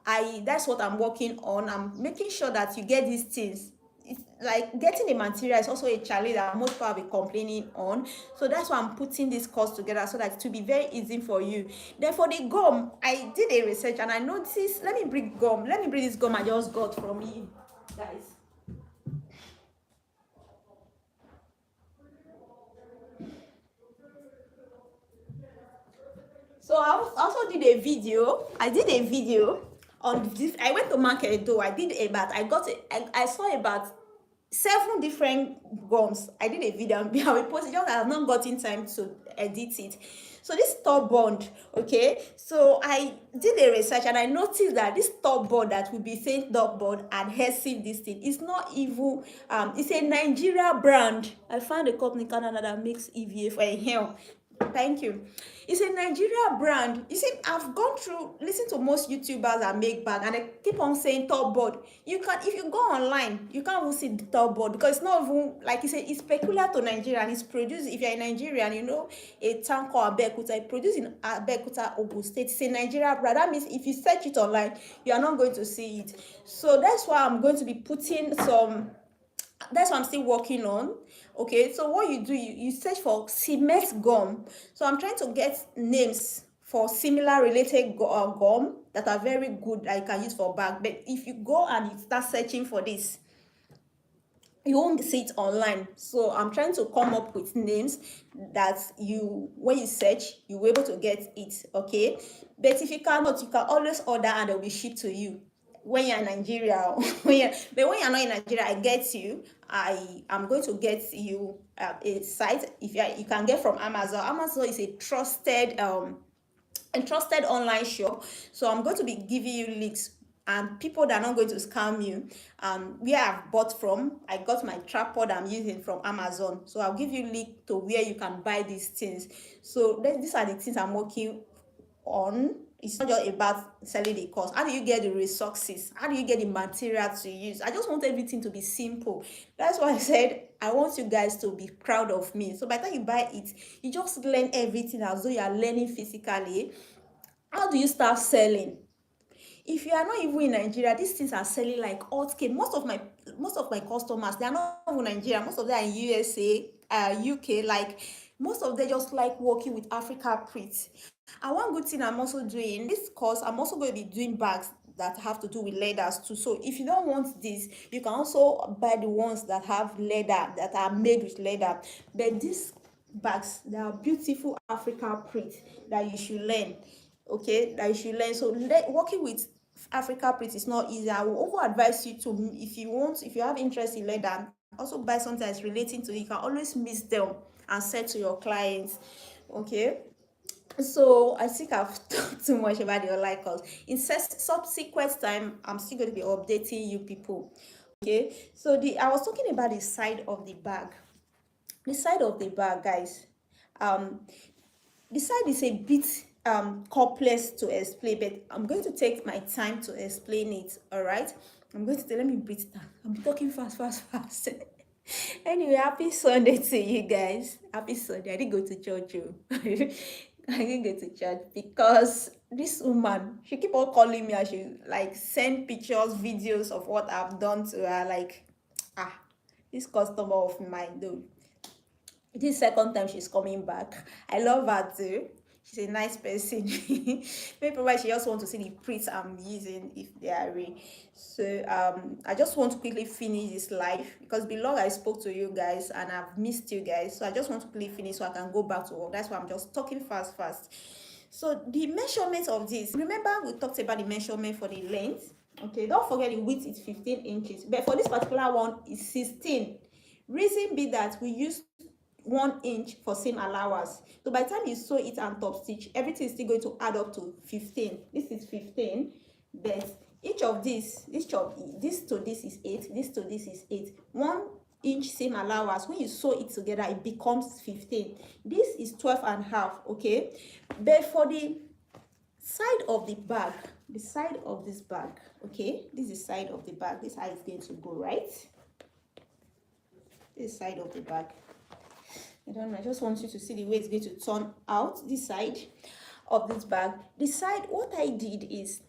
I that's what I'm working on. I'm making sure that you get these things. It's like getting the material is also a challenge that most people will be complaining on. So that's why I'm putting this course together, so that it will be very easy for you. Then for the gum, I did a research and I noticed, let me bring this gum I just got from you guys. So I also did a video. I did a video on this. I went to market though. I saw about 7 different gums. I did a video and I will post it, just I have not gotten time to edit it. So this top bond, okay. So I did a research and I noticed that this top bond that will be saying top bond adhesive, this thing is not even it's a Nigeria brand. I found a company in Canada that makes EVA for a hair. Thank you. It's a Nigeria brand. You see, I've gone through, listen to most YouTubers that make bag, and they keep on saying top board. You can, if you go online, you can't even see the top board, because it's not even like it's peculiar to Nigeria, and it's produced. If you're in Nigeria and you know a town called Abeokuta, it's produced in Abeokuta, Ogun State. It's a Nigeria brand. That means if you search it online, you are not going to see it. So that's why I'm going to be putting some. That's what I'm still working on. Okay, so what you do, you search for cement gum. So I'm trying to get names for similar related gum that are very good that you can use for bag. But if you go and you start searching for this, you won't see it online. So I'm trying to come up with names that you, when you search, you'll be able to get it. Okay, but if you cannot, you can always order and they'll be shipped to you when you're in Nigeria. But when you're not in Nigeria, I get you. I am going to get you a site. If you can get from Amazon. Amazon is a trusted online shop. So I'm going to be giving you links and people that are not going to scam you. Where I've bought from, I got my tripod I'm using from Amazon. So I'll give you link to where you can buy these things. So these are the things I'm working on. It's not just about selling the course. How do you get the resources? How do you get the material to use? I just want everything to be simple. That's why I said I want you guys to be proud of me. So by the time you buy it, you just learn everything as though you are learning physically. How do you start selling? If you are not even in Nigeria, these things are selling like hotcake. Most of my customers, they are not even Nigeria. Most of them are in USA, UK. Like most of them just like working with Africa print. And one good thing I'm also doing this course, I'm also going to be doing bags that have to do with leathers too. So if you don't want this, you can also buy the ones that have leather, that are made with leather. But these bags, they are beautiful Africa print that you should learn. Okay, that you should learn. So working with Africa print is not easy. I will also advise you to, if you have interest in leather, also buy something that's relating to it. You can always mix them and sell to your clients. Okay, so I think I've talked too much about the online course. In subsequent time, I'm still going to be updating you people. Okay, so I was talking about the side of the bag. The side of the bag, guys. Um, the side is a bit complex to explain, but I'm going to take my time to explain it. All right, I'm going to let me breathe down. I'm talking fast. Anyway, happy Sunday to you guys. Happy Sunday. I didn't go to church. I didn't go to church because this woman, she keep on calling me and she like send pictures, videos of what I've done to her. Like, this customer of mine though. This second time she's coming back. I love her too. She's a nice person. Maybe probably she just want to see the prints I'm using if they are real. So I just want to quickly finish this live because belong I spoke to you guys and I've missed you guys. So I just want to quickly finish so I can go back to work. That's why I'm just talking fast. So the measurement of this, remember we talked about the measurement for the length. Okay, don't forget the width is 15 inches, but for this particular one is 16. Reason be that we use 1 inch for seam allowance. So by the time you sew it and top stitch, everything is still going to add up to 15. This is 15, but each of this to this is 8, this to this is 8. 1 inch seam allowance, when you sew it together, it becomes 15. This is 12 and a half, okay? But for the side of the bag, the side of this bag, okay, this is side of the bag, this is how it's going to go, right? This side of the bag, I don't know, I just want you to see the way it's going to turn out. This side of this bag, the side, what I did is,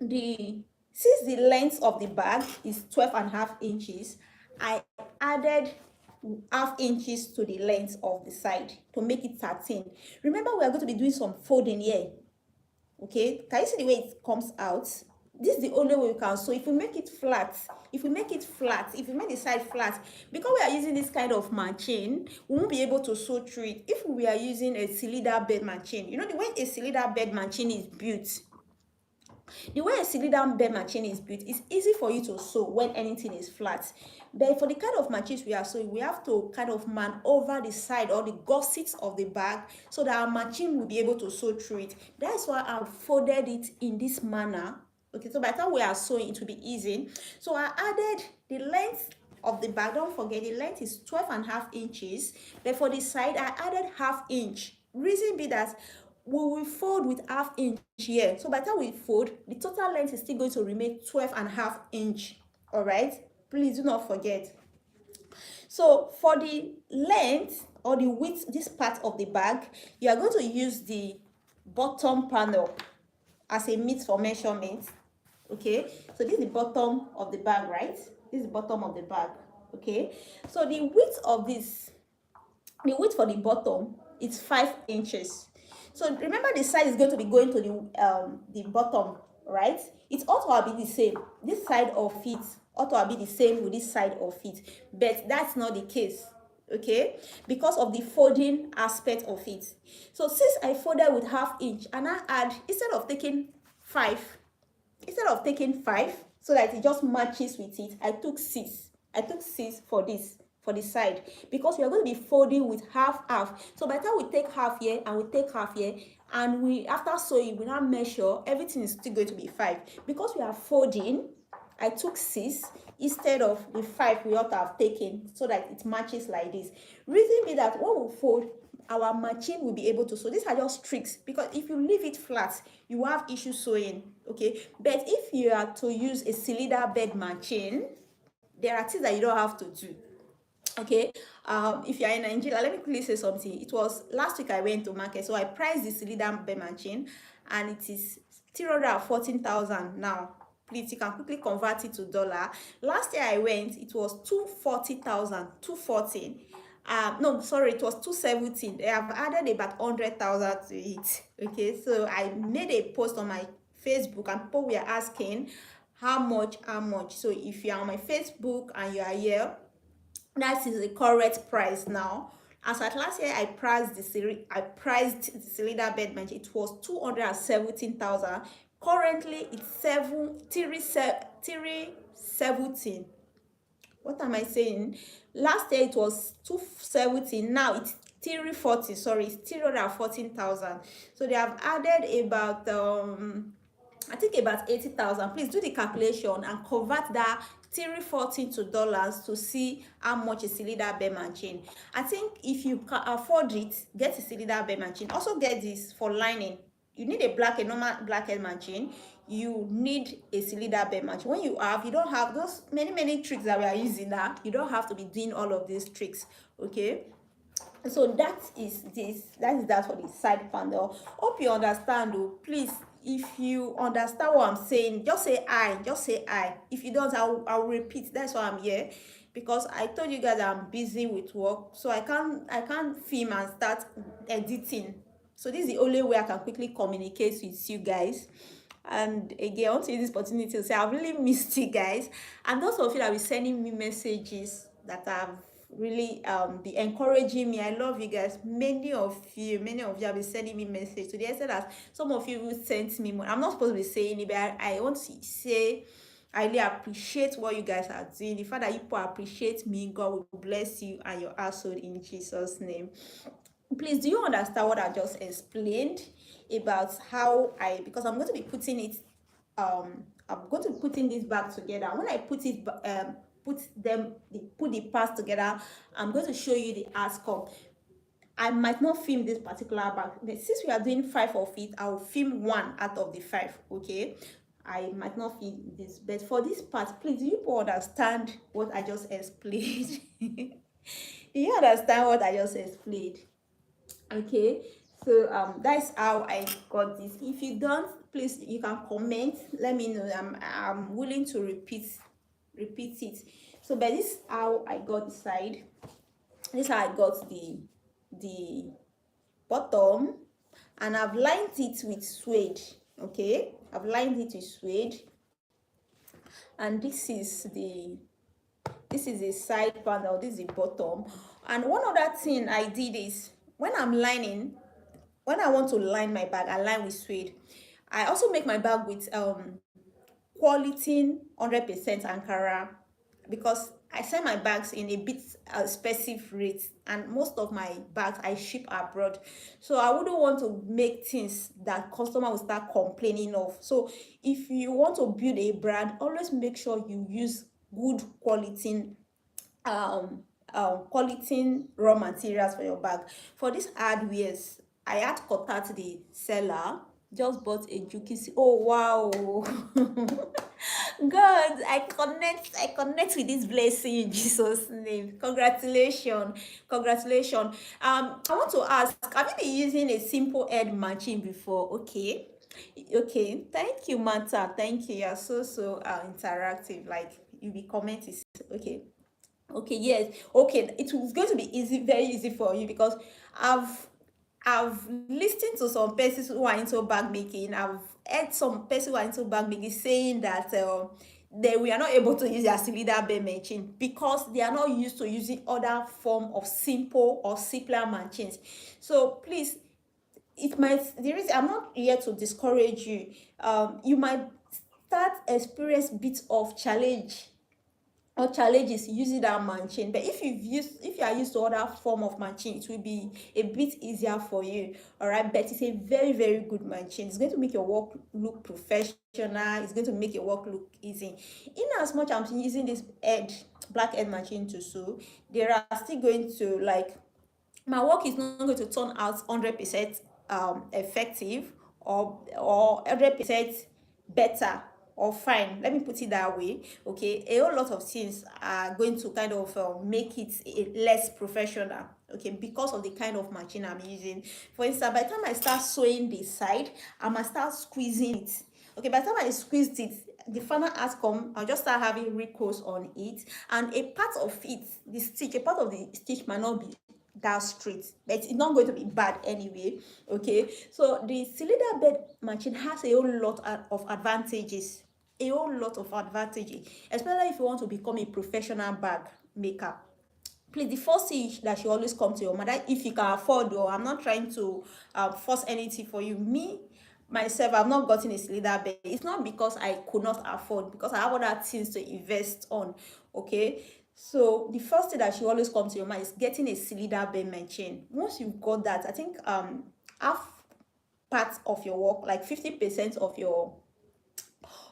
since the length of the bag is 12 and a half inches, I added half inches to the length of the side to make it 13. Remember, we are going to be doing some folding here. Okay, can you see the way it comes out? This is the only way we can sew. If we make it flat, if we make the side flat, because we are using this kind of machine, we won't be able to sew through it. If we are using a cylinder bed machine, you know the way a cylinder bed machine is built, it's easy for you to sew when anything is flat. But for the kind of machines we are sewing, we have to kind of man over the side or the gussets of the bag so that our machine will be able to sew through it. That's why I folded it in this manner. Okay, so by the time we are sewing, it will be easy. So I added the length of the bag. Don't forget, the length is 12 and a half inches. But for the side, I added half inch. Reason be that we will fold with half inch here. So by the time we fold, the total length is still going to remain 12 and a half inch. All right, please do not forget. So for the length or the width, this part of the bag, you are going to use the bottom panel as a meat for measurement. Okay, so this is the bottom of the bag, right? This is the bottom of the bag. Okay, so the width of this, the width for the bottom is 5 inches. So remember, the side is going to be going to the bottom, right? It ought to be the same. This side of it ought to be the same with this side of it, but that's not the case, okay, because of the folding aspect of it. So since I folded with half inch, and I add, instead of taking 5 so that it just matches with it, I took 6 for this, for the side, because we are going to be folding with half. So by the time we take half here and we take half here, and we, after sewing, we now measure, everything is still going to be 5. Because we are folding, I took 6 instead of the 5 we ought to have taken, so that it matches like this. Reason be that when we fold, our machine will be able to sew. These are just tricks, because if you leave it flat, you have issues sewing, okay? But if you are to use a cylinder bed machine, there are things that you don't have to do. Okay, if you are in Nigeria, let me quickly say something. It was last week I went to market, so I priced the cylinder bed machine, and it is 314,000 now. Please, you can quickly convert it to dollar. Last year I went, it was 240,000, 214. No, sorry, it was 217. They have added about 100,000 to it. Okay, so I made a post on my Facebook, and people were asking how much. So if you are on my Facebook and you are here, that is the correct price now. As at last year, I priced the cylinder bed bench. It was 217,000. Currently, it's 317. What am I saying? Last year it was 217. Now it's 340. Sorry, it's 314,000. So they have added about I think about 80,000. Please do the calculation and convert that 314 to dollars to see how much a cylinder bed machine. I think if you can afford it, get a cylinder bed machine. Also get this for lining. You need a normal blackhead machine. You need a cylinder bed machine. When you don't have those many tricks that we are using now. You don't have to be doing all of these tricks. Okay. So that is that for the side panel. Hope you understand though. Please, if you understand what I'm saying, just say I. If you don't, I'll repeat. That's why I'm here, because I told you guys I'm busy with work, so I can't film and start editing. So this is the only way I can quickly communicate with you guys. And again, I want to use this opportunity to say I've really missed you guys. And those of you that will sending me messages that have really be encouraging me. I love you guys. Many of you have been sending me messages. To the extent that some of you will send me more. I'm not supposed to be saying it, but I want to say I really appreciate what you guys are doing. The fact that you people appreciate me, God will bless you and your household in Jesus' name. Please, do you understand what I just explained about how because I'm going to be putting it, I'm going to be putting this back together. When I put it, put the parts together, I'm going to show you the outcome. I might not film this particular bag, but since we are doing 5 of it, I'll film 1 out of the 5, okay? I might not film this, but for this part, please, do you understand what I just explained? Do you understand what I just explained? Okay, so that's how I got this. If you don't, please, you can comment, let me know. I'm willing to repeat it. So but this is how I got the side, this is how I got the bottom, and I've lined it with suede. Okay, I've lined it with suede, and this is the side panel, this is the bottom. And one other thing I did is, when I want to line my bag, I line with suede. I also make my bag with quality 100% Ankara, because I sell my bags in a bit expensive rate, and most of my bags I ship abroad. So I wouldn't want to make things that customer will start complaining of. So if you want to build a brand, always make sure you use good quality quality raw materials for your bag. For this hardwares, I had to contact the seller, just bought a juki. Oh wow. God, I connect with this blessing in Jesus name. Congratulations. I want to ask, have you been using a simple head machine before? Okay, thank you, Manta. Thank you. You're so interactive, like you be commenting. Okay. Okay, yes. Okay, it was going to be easy, very easy for you, because I've I've listened to some persons who are into bag making. I've heard some persons who are into bag making saying that they we are not able to use their cylinder bed machine because they are not used to using other form of simple or simpler machines. So please, it might, the reason I'm not here to discourage you, you might start experience bit of challenge or challenges using that machine, but if you are used to other form of machine, it will be a bit easier for you. All right, but it's a very very good machine. It's going to make your work look professional. It's going to make your work look easy. In as much I'm using this black head machine to sew, there are still going to, like, my work is not going to turn out 100% effective, or 100% better or fine, let me put it that way. Okay, a whole lot of things are going to kind of make it less professional, okay, because of the kind of machine I'm using. For instance, by the time I start sewing this side, I must start squeezing it. Okay, by the time I squeezed it, the final outcome, I'll just start having wrinkles on it, and a part of it, a part of the stitch might not be that straight, but it's not going to be bad anyway. Okay, so the cylinder bed machine has a whole lot of advantages, especially if you want to become a professional bag maker. Please, the first thing that should always come to your mind, if you can afford, or I'm not trying to force anything for you, me myself, I've not gotten a cylinder bed. It's not because I could not afford, because I have other things to invest on. Okay, so the first thing that should always come to your mind is getting a cylinder bed machine. Once you've got that, I think half part of your work, like 50%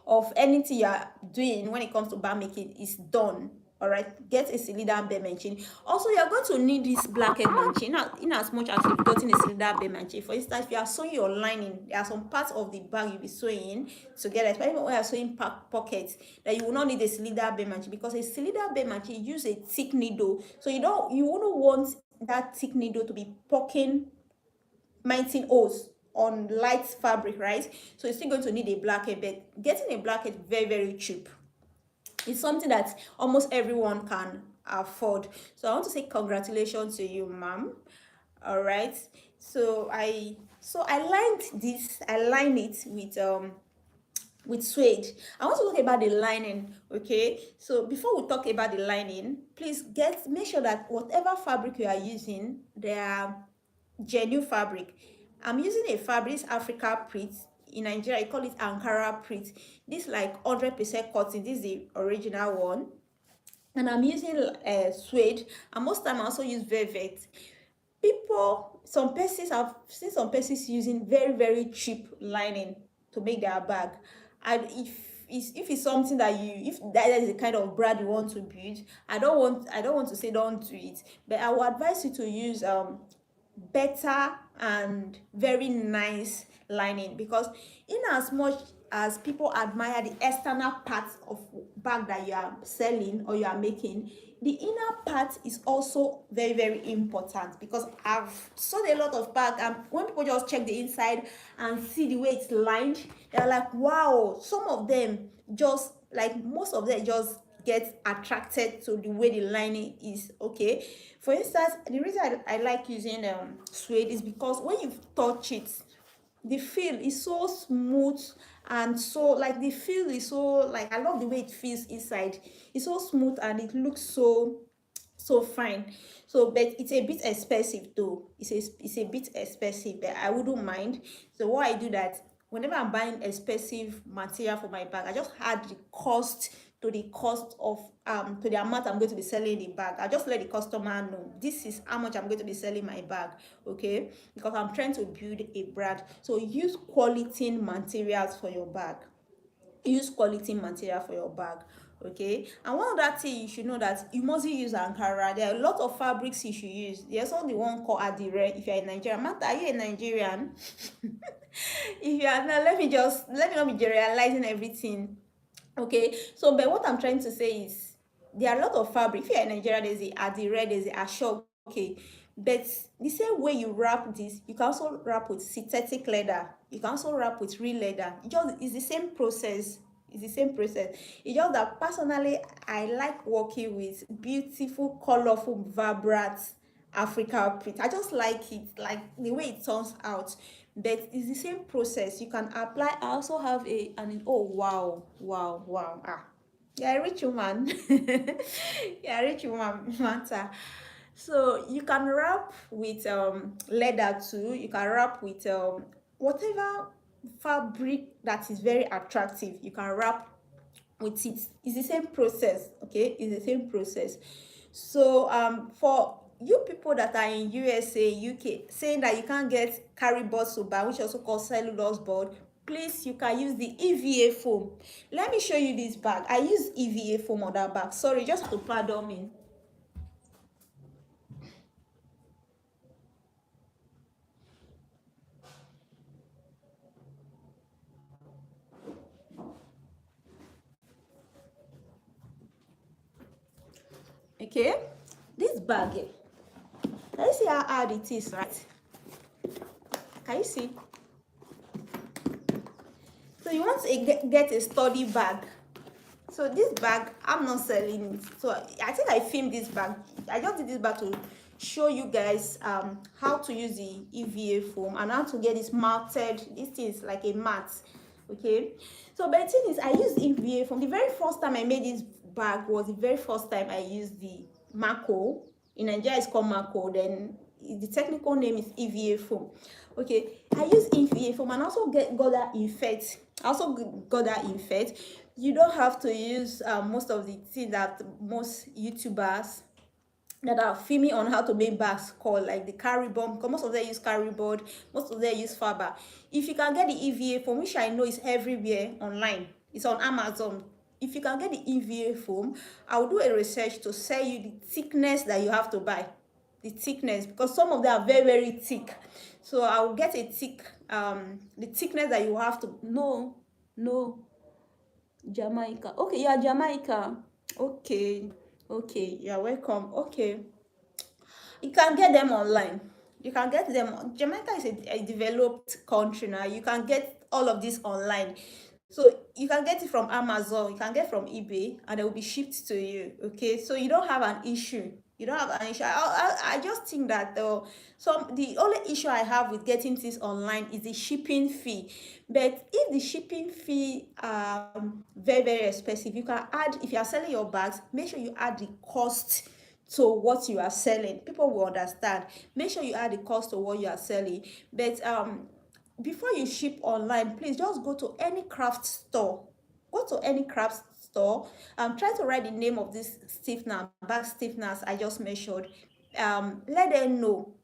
of anything you are doing when it comes to bar making is done. All right, get a cylinder bed machine. Also, you are going to need this blackhead machine in as much as you've gotten a cylinder bed machine. For instance, if you are sewing your lining, there are some parts of the bag you'll be sewing together, especially when you are sewing pockets, that you will not need a cylinder bed machine, because a cylinder bed machine use a thick needle, so you wouldn't want that thick needle to be poking 19 holes on light fabric, right? So you're still going to need a blackhead, but getting a blackhead very very cheap. It's something that almost everyone can afford. So I want to say congratulations to you, ma'am. All right, so So I lined it with suede. I want to talk about the lining, okay? So before we talk about the lining, please make sure that whatever fabric you are using, they are genuine fabric. I'm using a fabric, this Africa print. In Nigeria, you call it Ankara print. This like 100% cotton. This is the original one. And I'm using suede. And most time I also use velvet. People, some persons, I've seen some persons using very cheap lining to make their bag. And if it's something that if that is the kind of brand you want to build, I don't want to say don't do it, but I would advise you to use better and very nice lining, because in as much as people admire the external part of bag that you are selling or you are making, the inner part is also very important, because I've sold a lot of bag, and when people just check the inside and see the way it's lined, they're like, wow. Some of them just like, most of them just get attracted to the way the lining is, okay? For instance, the reason I like using suede is because when you touch it, the feel is so smooth, and so like the feel is so like, I love the way it feels inside. It's so smooth and it looks so fine. So but it's a bit expensive though. It's a bit expensive, but I wouldn't mind. So what I do that, whenever I'm buying expensive material for my bag, I just add the cost to the cost of to the amount I'm going to be selling the bag. I just let the customer know this is how much I'm going to be selling my bag, okay? Because I'm trying to build a brand. So use quality materials for your bag. Use quality material for your bag, okay? And one other thing you should know, that you mustn't use Ankara. There are a lot of fabrics you should use. There's also the one called Adire if you're in Nigeria. Martha, are you a Nigerian? If you are not, let me not be generalizing everything, okay? So but what I'm trying to say is, there are a lot of fabric. If you're in Nigeria, there's the Adire, there's the Ashok, okay? But the same way you wrap this, you can also wrap with synthetic leather, you can also wrap with real leather. It's the same process. It's the same process. It's just that personally I like working with beautiful, colorful, vibrant Africa print. I just like it, like the way it turns out. But it's the same process. You can apply. I also have oh wow. You're a rich woman. You're a rich woman, Manta. So you can wrap with leather too. You can wrap with whatever fabric that is very attractive. You can wrap with it. It's the same process, okay? It's the same process. So for you people that are in USA, UK, saying that you can't get carry board to buy, which is also called cellulose board, please, you can use the EVA foam. Let me show you this bag. I use EVA foam on that bag. Sorry, just to pardon me. Okay, this bag, can you see how hard it is, right? Can you see? So you want to get a sturdy bag. So this bag, I'm not selling it. So I think I filmed this bag. I just did this bag to show you guys how to use the EVA foam and how to get this mounted. This is like a mat, okay? So but the thing is, I use EVA foam. The very first time I made this bag was the very first time I used the Mako. In Nigeria it's called Mako, then the technical name is EVA foam, okay? I use EVA foam and also got that effect. I also got that effect. You don't have to use most of the things that most YouTubers that are filming on how to make bags call, like the carry bomb, because most of them use carry board, most of them use faber. If you can get the EVA foam, which I know is everywhere online, it's on Amazon. If you can get the EVA foam, I'll do a research to sell you the thickness that you have to buy, the thickness, because some of them are very thick. So I will get a thick the thickness that you have to. No, Jamaica. Okay, yeah, Jamaica. Okay, you're welcome. Okay, you can get them online. You can get them. Jamaica is a developed country now. You can get all of this online. So you can get it from Amazon, you can get from eBay, and it will be shipped to you. Okay, so you don't have an issue. You don't have an issue. I just think that the only issue I have with getting things online is the shipping fee. But if the shipping fee very very expensive, you can add, if you are selling your bags, make sure you add the cost to what you are selling. People will understand. Make sure you add the cost to what you are selling. But before you ship online, please just go to any craft store. Go to any craft store. Try to write the name of this stiffener, bag stiffeners I just mentioned. Let them know.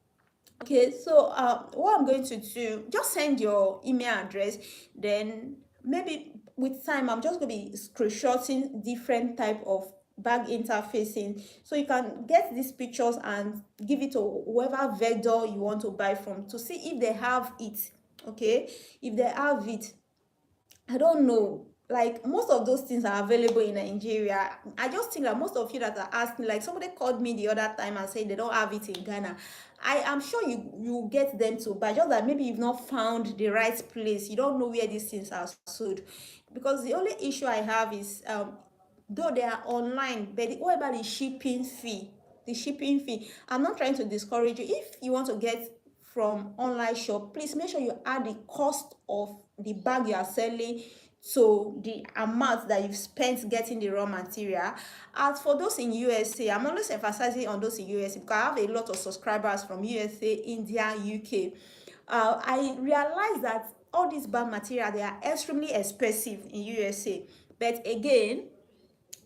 Okay, so what I'm going to do, just send your email address. Then maybe with time, I'm just going to be screenshotting different type of bag interfacing, so you can get these pictures and give it to whoever vendor you want to buy from, to see if they have it. Okay, if they have it, I don't know. Like, most of those things are available in Nigeria. I just think that most of you that are asking, like somebody called me the other time and said they don't have it in Ghana. I am sure you get them to buy. Just that maybe you've not found the right place. You don't know where these things are sold. Because the only issue I have is though they are online, but what about the shipping fee? The shipping fee. I'm not trying to discourage you. If you want to get from online shop, please make sure you add the cost of the bag you are selling to the amount that you've spent getting the raw material. As for those in USA, I'm always emphasizing on those in USA because I have a lot of subscribers from USA, India, UK. I realize that all these bag material, they are extremely expensive in USA. But again,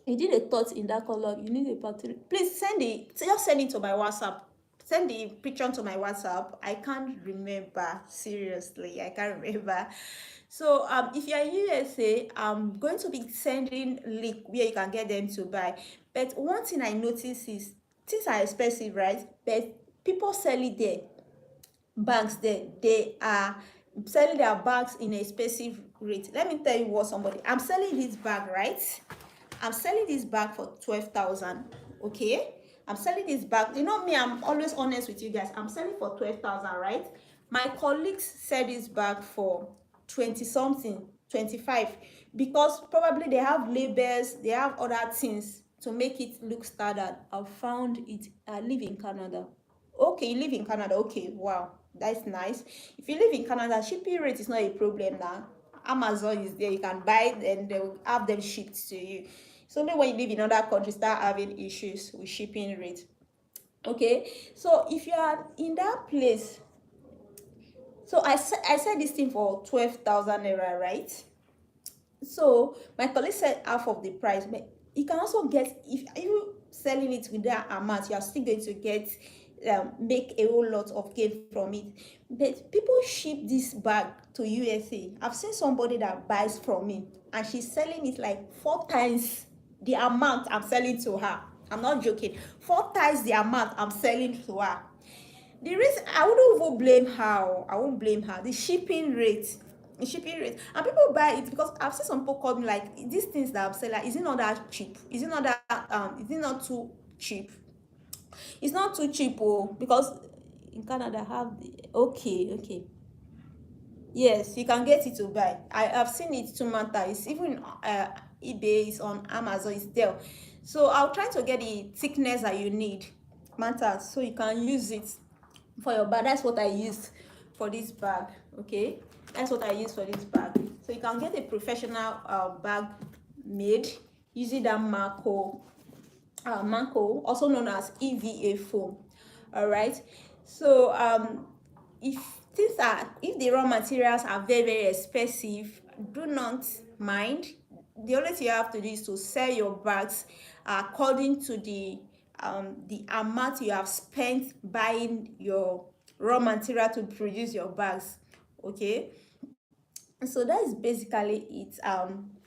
you did a thought in that color, you need a battery. Please send it, just send it to my WhatsApp. Send the picture to my WhatsApp. I can't remember, seriously, I can't remember. So if you're in USA, I'm going to be sending link where you can get them to buy. But one thing I notice is things are expensive, right? But people sell it there, bags there, they are selling their bags in a expensive rate. Let me tell you what, somebody, I'm selling this bag, right? I'm selling this bag for 12,000. Okay, I'm selling this bag. You know me, I'm always honest with you guys. I'm selling for 12,000, right? My colleagues sell this bag for 20 something, 25, because probably they have labels, they have other things to make it look standard. I found it. I live in Canada. Okay, you live in Canada. Okay, wow, that's nice. If you live in Canada, shipping rate is not a problem now. Amazon is there, you can buy it and they'll have them shipped to you. So only when you live in other countries start having issues with shipping rate. Okay, so if you are in that place, so I said this thing for 12,000 naira, right? So my colleague said half of the price, but you can also get, if you selling it with that amount, you are still going to get make a whole lot of gain from it. But people ship this bag to USA. I've seen somebody that buys from me and she's selling it like 4 times the amount I'm selling to her. I'm not joking. 4 times the amount I'm selling to her. The reason, I wouldn't even blame her. I won't blame her. The shipping rate, and people buy it because I've seen some people call me like, these things that I'm selling, is it not that cheap? Is it not that is it not too cheap? It's not too cheap, oh, because in Canada have the, okay, yes, you can get it to buy. I have seen it to matter. It's even eBay, it's on Amazon, it's there. So I'll try to get the thickness that you need, matters, so you can use it for your bag. That's what I used for this bag. Okay, that's what I use for this bag. So you can get a professional bag made using that Marco, also known as EVA foam. All right, so if if the raw materials are very very expensive, do not mind. The only thing you have to do is to sell your bags according to the amount you have spent buying your raw material to produce your bags. Okay, so that is basically it.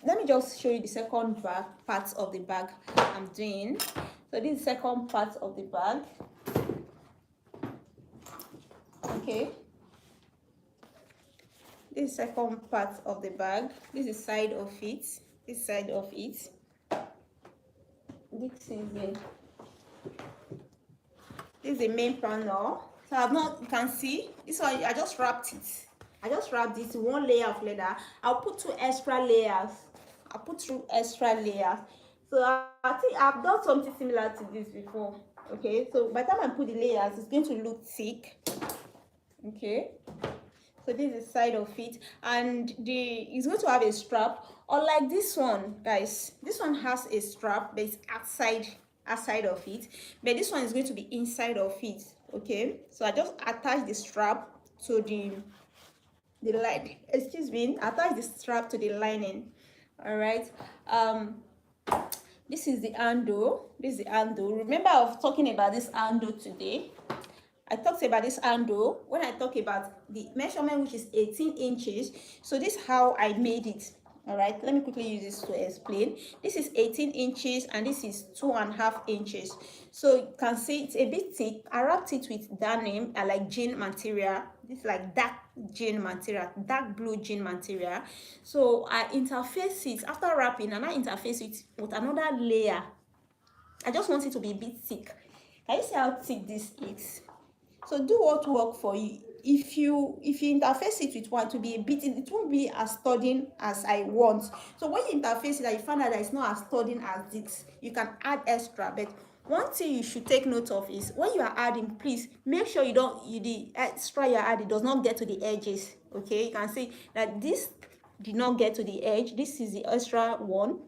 Let me just show you the second bag part of the bag I'm doing. So this is the second part of the bag. Okay, this second part of the bag, this is side of it, this side of it, this is the main panel. So I've not, you can see this one, I just wrapped this one layer of leather. I'll put two extra layers. So I think I've done something similar to this before. Okay, so by the time I put the layers, it's going to look thick. Okay, so this is the side of it, and it's going to have a strap. Unlike this one, guys, this one has a strap, but it's outside of it, but this one is going to be inside of it. Okay, so I just attach the strap to the line, excuse me, attach the strap to the lining. All right, this is the handle. This is the handle. Remember, I was talking about this handle today. I talked about this handle when I talk about the measurement, which is 18 inches. So this is how I made it. All right, let me quickly use this to explain. This is 18 inches and this is 2.5 inches. So you can see it's a bit thick. I wrapped it with denim, I like jean material. This is like dark jean material, dark blue jean material. So I interface it after wrapping, and I interface it with another layer. I just want it to be a bit thick. Can you see how thick this is? So do what work for you. If you interface it with one to be a bit, it won't be as sturdy as I want. So when you interface it and you find out that it's not as sturdy as this, you can add extra. But one thing you should take note of is when you are adding, please make sure the extra you're adding does not get to the edges. Okay, you can see that this did not get to the edge. This is the extra one.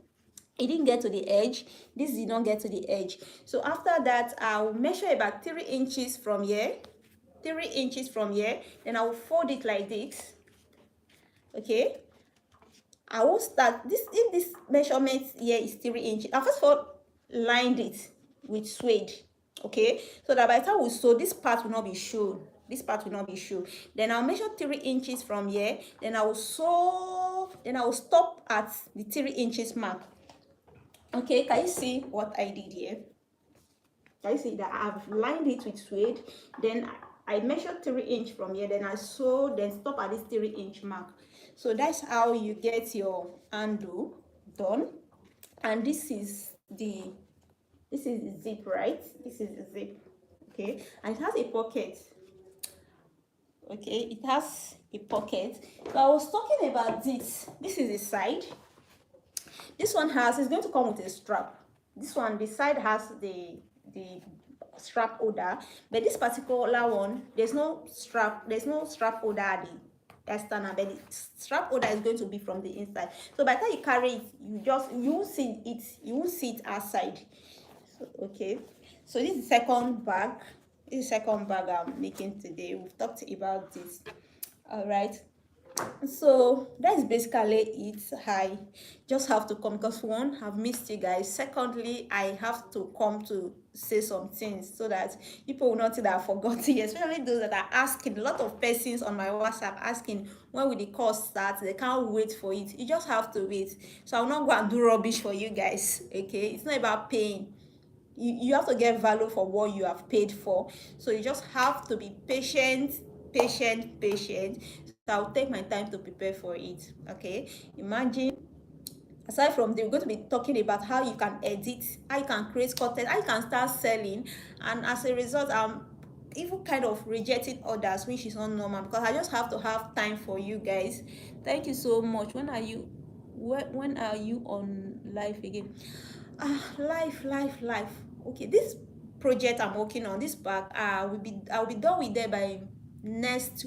It didn't get to the edge. This did not get to the edge. So after that, I'll measure about 3 inches from here. 3 inches from here. Then I will fold it like this. Okay, I will start this. If this measurement here is 3 inches, I first of all lined it with suede. Okay, so that by the time we sew, this part will not be shown. This part will not be shown. Then I'll measure 3 inches from here. Then I will sew. Then I will stop at the 3 inches mark. Okay, can you see what I did here? Can you see that I've lined it with suede? Then I measured 3 inches from here. Then I sew. Then stop at this 3 inch mark. So that's how you get your handle done. And this is the zip, right? This is the zip. Okay, and it has a pocket. Okay, it has a pocket. So I was talking about this. This is the side. This one is going to come with a strap. This one, the side has the strap holder, but this particular one, there's no strap holder at the external, but the strap holder is going to be from the inside. So by the time you carry it, you won't see it outside. So, okay, so this is the second bag. This is the second bag I'm making today. We've talked about this. All right, so that's basically it. I just have to come because one, I've missed you guys. Secondly, I have to come to say some things so that people will not think that I've forgotten, especially those that are asking. A lot of persons on my WhatsApp asking when will the course start. They can't wait for it. You just have to wait. So I will not go and do rubbish for you guys. Okay, it's not about paying. You have to get value for what you have paid for. So you just have to be patient. So I'll take my time to prepare for it. Okay, imagine, aside from we're going to be talking about how you can edit, how you can create content, how you can start selling, and as a result, I'm even kind of rejecting orders, which is not normal because I just have to have time for you guys. Thank you so much. When are you on live again? Live. Okay, this project I'm working on, this bag, I'll be done with them by next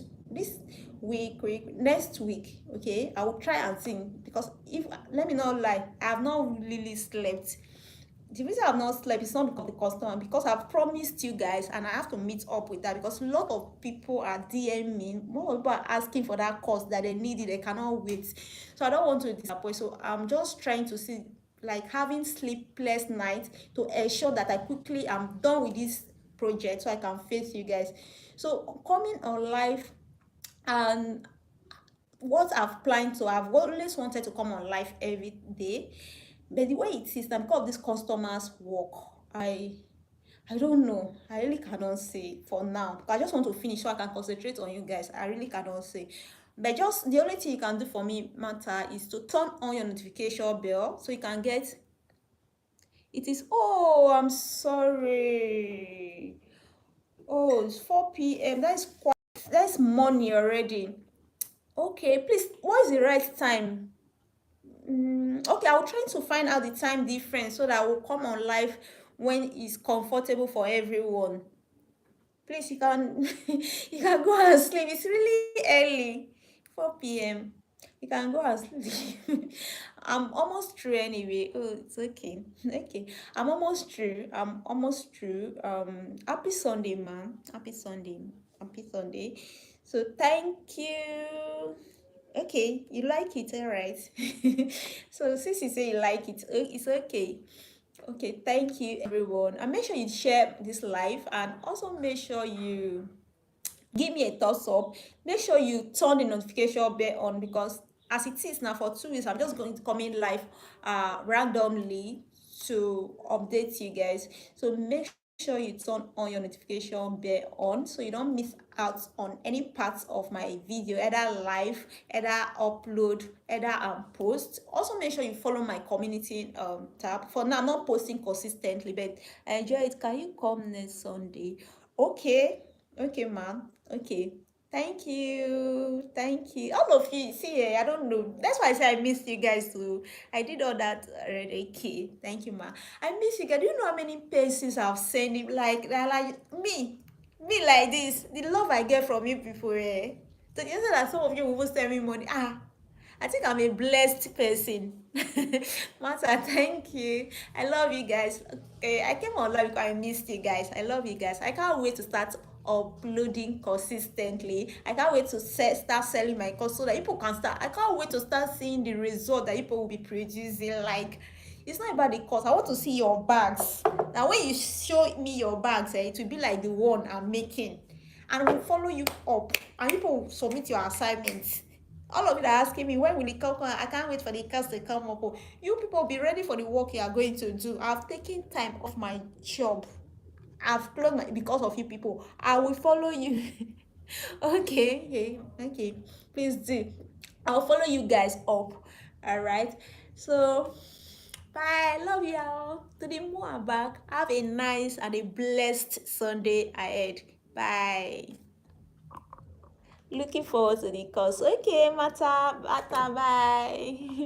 week. Okay, I will try and sing because let me not lie, I have not really slept. The reason I've not slept is not because of the customer, because I've promised you guys and I have to meet up with that, because a lot of people are DMing, more people are asking for that course that they need it, they cannot wait. So I don't want to disappoint. So I'm just trying to see, like, having sleepless nights to ensure that I quickly am done with this project so I can face you guys. So coming on live, and what I've planned to, I've always wanted to come on live every day, but the way it is, because of this customers work, I don't know. I really cannot say for now. I just want to finish so I can concentrate on you guys. I really cannot say. But just the only thing you can do for me, Mata, is to turn on your notification bell so you can get it. Is, oh, I'm sorry. Oh, it's 4 p.m. That's morning already. Okay, please, what is the right time? Okay, I'll try to find out the time difference so that I will come on live when it's comfortable for everyone. Please, you can you can go and sleep. It's really early, 4 p.m. You can go and sleep. I'm almost through anyway. Oh, it's okay. Okay. I'm almost through. I'm almost through. Happy Sunday, man. Happy Sunday. Happy Sunday. So thank you. Okay, you like it, all right. So since you say you like it, it's okay. Okay, thank you everyone. And make sure you share this live, and also make sure you give me a thumbs up. Make sure you turn the notification bell on, because as it is now, for 2 weeks I'm just going to come in live randomly to update you guys. So make sure you turn on your notification bell on, so you don't miss out on any parts of my video, either live, either upload, either post. Also make sure you follow my community tab. For now, I'm not posting consistently, but I enjoy it. Can you come next Sunday? Okay. Okay, ma'am. Okay. Thank you. Thank you. All of you, see, I don't know. That's why I say I missed you guys too. I did all that already. Okay. Thank you, ma'am. I miss you guys. Do you know how many persons I've sent him? Like, they're like me like this. The love I get from you people, eh? So you know that some of you will even send me money. I think I'm a blessed person. Martha, thank you. I love you guys. Okay, I came online because I missed you guys. I love you guys. I can't wait to start uploading consistently. I can't wait to start selling my course so that people can start. I can't wait to start seeing the result that people will be producing. Like, it's not about the course. I want to see your bags. Now, when you show me your bags, it will be like the one I'm making. And we'll follow you up. And people will submit your assignments. All of you are asking me, when will it come? I can't wait for the cast to come up. You people be ready for the work you are going to do. I've taken time off my job. I've closed my, because of you people. I will follow you. Okay, okay. Please do. I'll follow you guys up. All right. So bye. Love you all. To the more back. Have a nice and a blessed Sunday ahead. Bye. Looking forward to the course. Okay, Mata, bye.